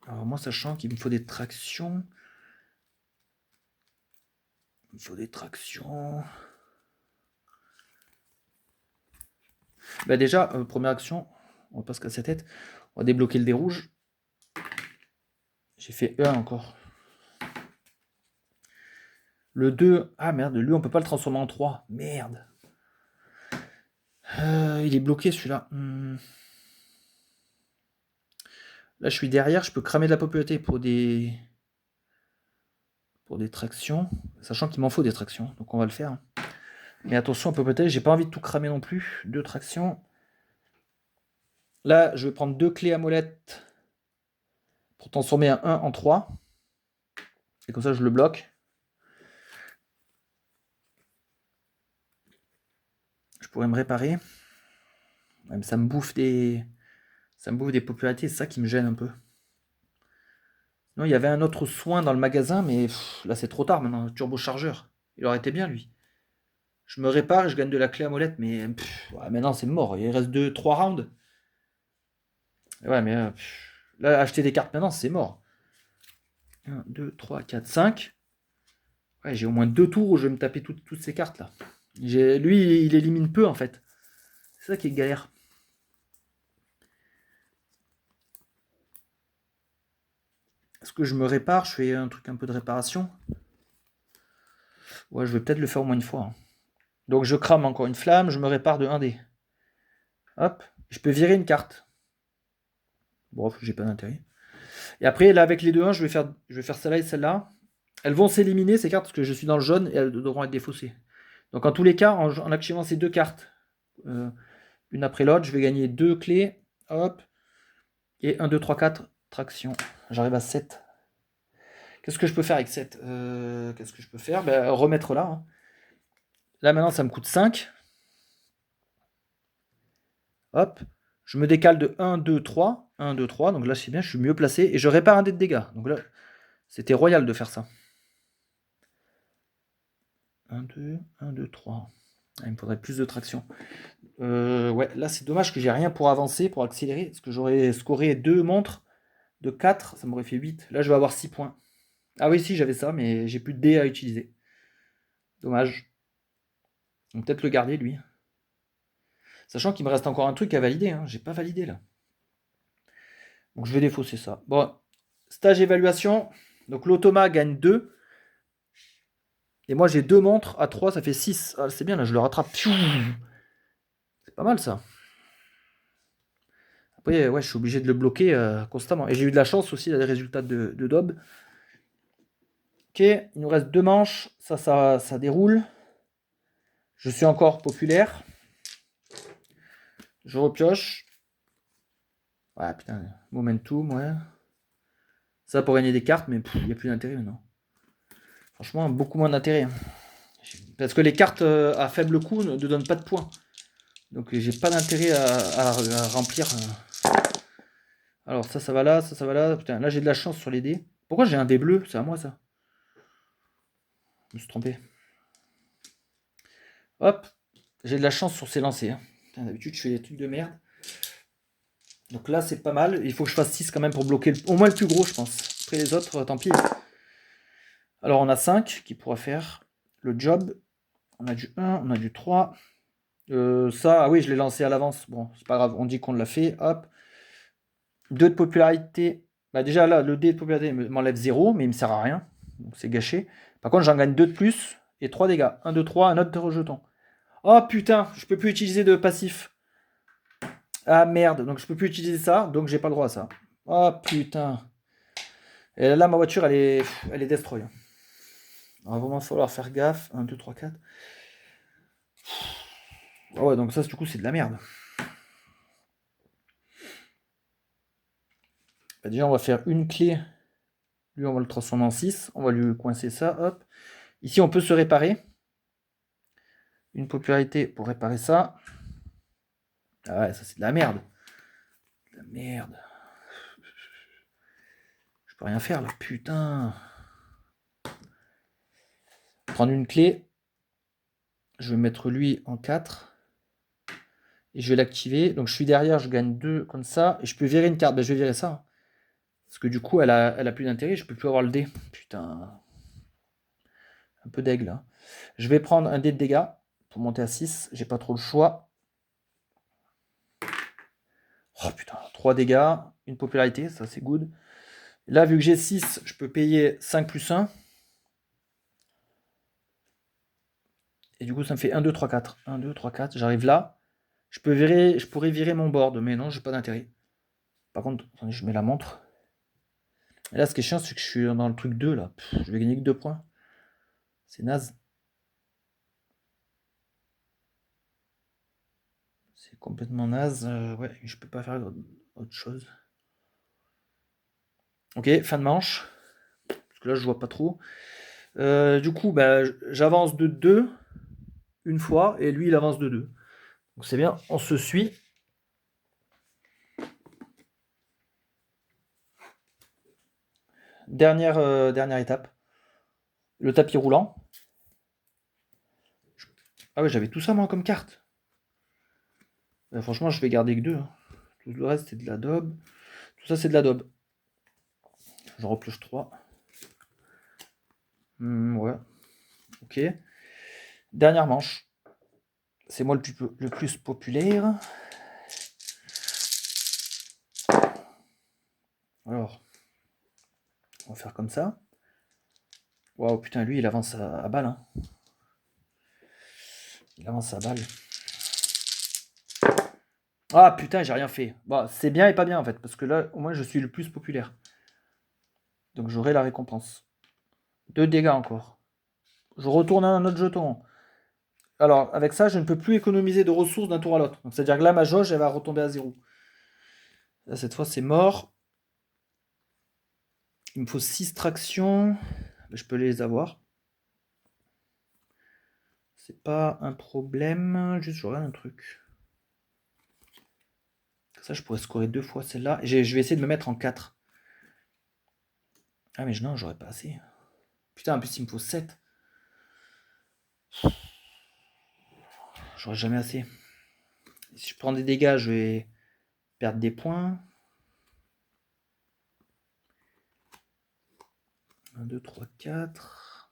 Alors moi, sachant qu'il me faut des tractions. Il me faut des tractions. Bah déjà, première action, on va pas se casser la tête. On va débloquer le dé rouge. J'ai fait 1 encore. Le 2, ah merde, lui on peut pas le transformer en 3. Merde. Il est bloqué celui-là. Là je suis derrière, je peux cramer de la popularité pour des tractions. Sachant qu'il m'en faut des tractions, donc on va le faire. Mais attention, peut-être, j'ai pas envie de tout cramer non plus. 2 tractions. Là, je vais prendre 2 clés à molette pour transformer un 1 en 3. Et comme ça, je le bloque. Je pourrais me réparer. Même ça me bouffe des popularités, c'est ça qui me gêne un peu. Non, il y avait un autre soin dans le magasin, mais là c'est trop tard maintenant. Turbochargeur. Il aurait été bien lui. Je me répare et je gagne de la clé à molette, mais ouais, maintenant c'est mort. Il reste 2-3 rounds. Ouais, mais là, acheter des cartes maintenant, c'est mort. 1, 2, 3, 4, 5. Ouais, j'ai au moins 2 tours où je vais me taper toutes ces cartes là. Lui, il élimine peu en fait. C'est ça qui est galère. Est-ce que je me répare? Je fais un truc un peu de réparation. Ouais, je vais peut-être le faire au moins une fois. Hein. Donc je crame encore une flamme, je me répare de 1 dé. Hop, je peux virer une carte. Bon, j'ai pas d'intérêt. Et après, là, avec les 2-1, je vais faire celle-là et celle-là. Elles vont s'éliminer, ces cartes, parce que je suis dans le jaune, et elles devront être défaussées. Donc en tous les cas, en activant ces 2 cartes, une après l'autre, je vais gagner 2 clés. Hop. Et 1, 2, 3, 4, traction. J'arrive à 7. Qu'est-ce que je peux faire avec 7 Qu'est-ce que je peux faire? Remettre là. Hein. Là, maintenant, ça me coûte 5. Hop. Je me décale de 1, 2, 3. 1, 2, 3. Donc là, c'est bien, je suis mieux placé. Et je répare un dé de dégâts. Donc là, c'était royal de faire ça. 1, 2, 1, 2, 3. Il me faudrait plus de traction. Ouais, là, c'est dommage que j'ai rien pour avancer, pour accélérer. Parce que j'aurais scoré 2 montres de 4. Ça m'aurait fait 8. Là, je vais avoir 6 points. Ah oui, si, j'avais ça, mais j'ai plus de dés à utiliser. Dommage. On peut peut-être le garder, lui. Sachant qu'il me reste encore un truc à valider. Hein. J'ai pas validé, là. Donc, je vais défausser ça. Bon, stage évaluation. Donc, l'automa gagne 2. Et moi, j'ai 2 montres. À 3, ça fait 6. Ah, c'est bien, là, je le rattrape. C'est pas mal, ça. Après, ouais, je suis obligé de le bloquer constamment. Et j'ai eu de la chance aussi, là, les résultats de Dob. Ok, il nous reste 2 manches. Ça déroule. Je suis encore populaire. Je repioche. Ouais, putain, momentum, ouais. Ça pour gagner des cartes, mais il n'y a plus d'intérêt maintenant. Franchement, beaucoup moins d'intérêt. Parce que les cartes à faible coût ne donnent pas de points. Donc j'ai pas d'intérêt à remplir. Alors ça va là, ça va là. Putain, là j'ai de la chance sur les dés. Pourquoi j'ai un dé bleu? C'est à moi ça. Je me suis trompé. Hop. J'ai de la chance sur ces lancers. Hein. D'habitude, je fais des trucs de merde. Donc là, c'est pas mal. Il faut que je fasse 6 quand même pour bloquer au moins le plus gros, je pense. Après les autres, tant pis. Alors, on a 5 qui pourra faire le job. On a du 1, on a du 3. Ça, ah oui, je l'ai lancé à l'avance. Bon, c'est pas grave. On dit qu'on l'a fait. Hop. 2 de popularité. Bah déjà, là, le dé de popularité m'enlève 0, mais il me sert à rien. Donc, c'est gâché. Par contre, j'en gagne 2 de plus et 3 dégâts. 1, 2, 3, un autre rejeton. Oh putain, je peux plus utiliser de passif. Ah merde, donc je peux plus utiliser ça, donc j'ai pas le droit à ça. Oh putain. Et là, ma voiture, elle est destroy. Il va vraiment falloir faire gaffe. 1, 2, 3, 4. Ah ouais, donc ça, du coup, c'est de la merde. Bah, déjà, on va faire une clé. Lui, on va le transformer en 6. On va lui coincer ça, hop. Ici, on peut se réparer. Une popularité pour réparer ça. Ah ouais, ça, c'est de la merde. De la merde. Je peux rien faire, là. Putain. Prendre une clé. Je vais mettre lui en 4. Et je vais l'activer. Donc, je suis derrière, je gagne 2 comme ça. Et je peux virer une carte. Ben, je vais virer ça. Parce que du coup, elle a plus d'intérêt. Je peux plus avoir le dé. Putain. Un peu d'aigle. Hein. Je vais prendre un dé de dégâts pour monter à 6. J'ai pas trop le choix. Oh putain, 3 dégâts, une popularité, ça c'est good. Là, vu que j'ai 6, je peux payer 5 plus 1. Et du coup, ça me fait 1, 2, 3, 4. 1, 2, 3, 4. J'arrive là. Je pourrais virer mon board, mais non, j'ai pas d'intérêt. Par contre, attendez, je mets la montre. Et là, ce qui est chiant, c'est que je suis dans le truc 2, là. Je vais gagner que 2 points. C'est naze. C'est complètement naze. Ouais, je peux pas faire autre chose. Ok, fin de manche. Parce que là, je vois pas trop. Du coup, bah, j'avance de 2 une fois, et lui, il avance de 2. Donc c'est bien, on se suit. Dernière étape. Le tapis roulant. Ah ouais, j'avais tout ça moi comme carte. Franchement, je vais garder que 2. Hein. Tout le reste, c'est de la daube. Tout ça, c'est de la daube. Je repioche 3. Ouais. Ok. Dernière manche. C'est moi le plus populaire. Alors, on va faire comme ça. Waouh, putain, lui, il avance à balle. Hein. Il avance à balle. Ah putain, j'ai rien fait. Bon, c'est bien et pas bien en fait, parce que là, au moins, je suis le plus populaire. Donc j'aurai la récompense. 2 dégâts encore. Je retourne à un autre jeton. Alors, avec ça, je ne peux plus économiser de ressources d'un tour à l'autre. Donc, c'est-à-dire que là, ma jauge, elle va retomber à 0. Là, cette fois, c'est mort. Il me faut 6 tractions. Je peux les avoir. C'est pas un problème. Juste, je regarde un truc. Ça, je pourrais scorer 2 fois celle-là. Et je vais essayer de me mettre en 4. Ah, mais non, j'aurais pas assez. Putain, en plus, il me faut 7. J'aurais jamais assez. Si je prends des dégâts, je vais perdre des points. 1, 2, 3, 4.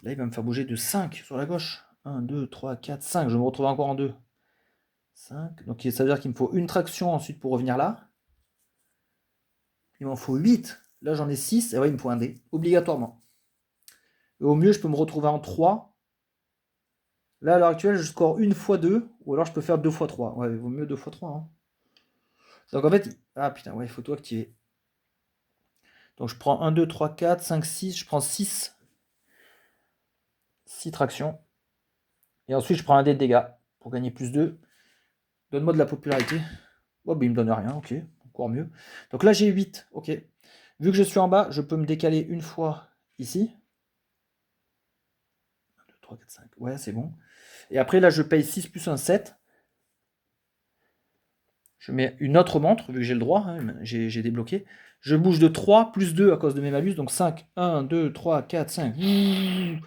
Là, il va me faire bouger de 5 sur la gauche. 1, 2, 3, 4, 5. Je vais me retrouver encore en 2. 5. Donc ça veut dire qu'il me faut une traction ensuite pour revenir là. Il m'en faut 8. Là, j'en ai 6. Et ouais, il me faut un dé. Obligatoirement. Et au mieux, je peux me retrouver en 3. Là, à l'heure actuelle, je score une fois 2. Ou alors, je peux faire 2 fois 3. Ouais, il vaut mieux 2 fois 3. Hein. Donc en fait... Ah putain, ouais, il faut tout activer. Donc je prends 1, 2, 3, 4, 5, 6. Je prends 6. 6 tractions. Et ensuite, je prends un dé de dégâts. Pour gagner plus 2. Donne-moi de la popularité. Oh, ben il me donne rien. Ok, encore mieux. Donc là, j'ai 8. Ok. Vu que je suis en bas, je peux me décaler une fois ici. 1, 2, 3, 4, 5. Ouais, c'est bon. Et après, là, je paye 6 plus 1, 7. Je mets une autre montre, vu que j'ai le droit, hein, j'ai débloqué. Je bouge de 3 plus 2 à cause de mes malus, donc 5. 1, 2, 3, 4, 5. Et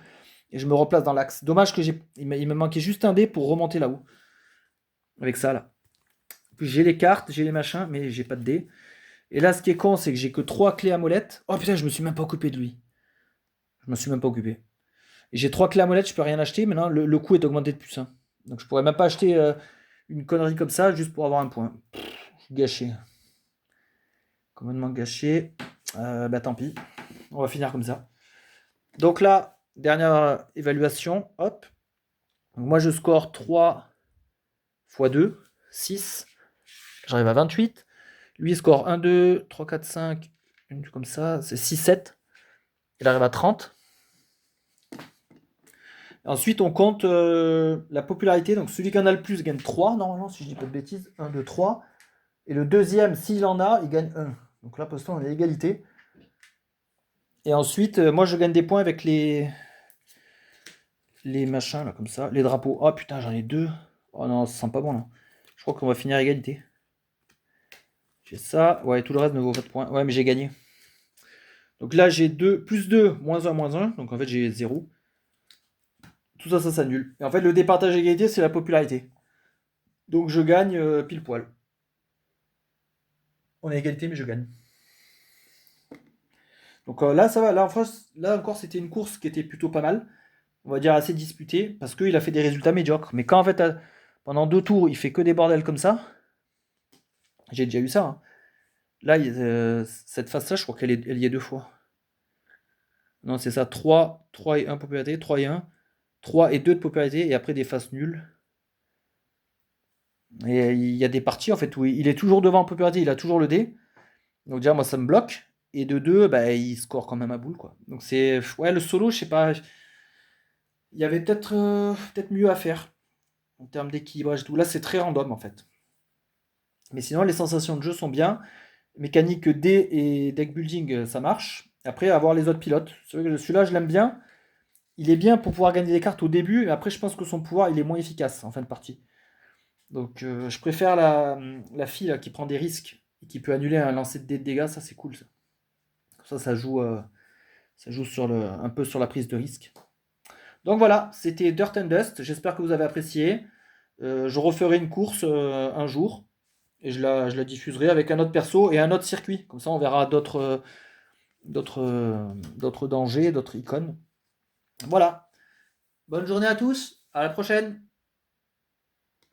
je me replace dans l'axe. Dommage que il me manquait juste un dé pour remonter là-haut. Avec ça, là. Puis j'ai les cartes, j'ai les machins, mais j'ai pas de dé. Et là, ce qui est con, c'est que j'ai que 3 clés à molette. Oh putain, je me suis même pas occupé de lui. Je me suis même pas occupé. J'ai 3 clés à molette, je peux rien acheter. Maintenant, le coût est augmenté de plus 1. Donc je pourrais même pas acheter une connerie comme ça juste pour avoir un point. Gâché. Complètement gâché. Bah tant pis. On va finir comme ça. Donc là, dernière évaluation. Hop. Donc moi, je score 3 x 2, 6. J'arrive à 28. Lui, il score 1, 2, 3, 4, 5. Une comme ça. C'est 6, 7. Il arrive à 30. Ensuite, on compte la popularité. Donc celui qui en a le plus gagne 3, normalement, si je dis pas de bêtises. 1, 2, 3. Et le deuxième, s'il en a, il gagne 1. Donc là, pour l'instant, on est à égalité. Et ensuite, moi, je gagne des points avec les machins, là, comme ça. Les drapeaux. Oh putain, j'en ai 2. Oh non, ça sent pas bon, là. Je crois qu'on va finir à égalité. J'ai ça. Ouais, tout le reste ne vaut pas de points. Ouais, mais j'ai gagné. Donc là, j'ai 2, plus 2, moins 1, moins 1. Donc en fait, j'ai 0. Tout ça, ça s'annule. Et en fait, le départage égalité, c'est la popularité. Donc je gagne pile poil. On est à égalité, mais je gagne. Donc là, ça va. Là, en France, là encore, c'était une course qui était plutôt pas mal. On va dire assez disputée, parce qu'il a fait des résultats médiocres. Mais quand en fait, pendant 2 tours, il fait que des bordels comme ça, j'ai déjà eu ça. Hein. Là, cette phase-là, je crois qu'elle y est 2 fois. Non, c'est ça, 3 et 1 popularité, 3 et 1, 3 et 2 de popularité, et après des phases nulles. Et il y a des parties en fait où il est toujours devant en popularité, il a toujours le dé. Donc déjà moi ça me bloque. Et de 2, bah, il score quand même à boule quoi. Donc c'est. Ouais, le solo, je sais pas. Il y avait peut-être mieux à faire en termes d'équilibrage et tout. Là c'est très random en fait. Mais sinon les sensations de jeu sont bien. Mécanique dé et deck building, ça marche. Après avoir les autres pilotes. C'est vrai que celui-là je l'aime bien. Il est bien pour pouvoir gagner des cartes au début, mais après je pense que son pouvoir il est moins efficace en fin de partie. Donc je préfère la fille là, qui prend des risques et qui peut annuler un lancer de dés de dégâts, ça c'est cool ça. Ça joue, sur un peu sur la prise de risque. Donc voilà, c'était Dirt and Dust, j'espère que vous avez apprécié. Je referai une course un jour et je la diffuserai avec un autre perso et un autre circuit. Comme ça on verra d'autres dangers, d'autres icônes. Voilà. Bonne journée à tous, à la prochaine.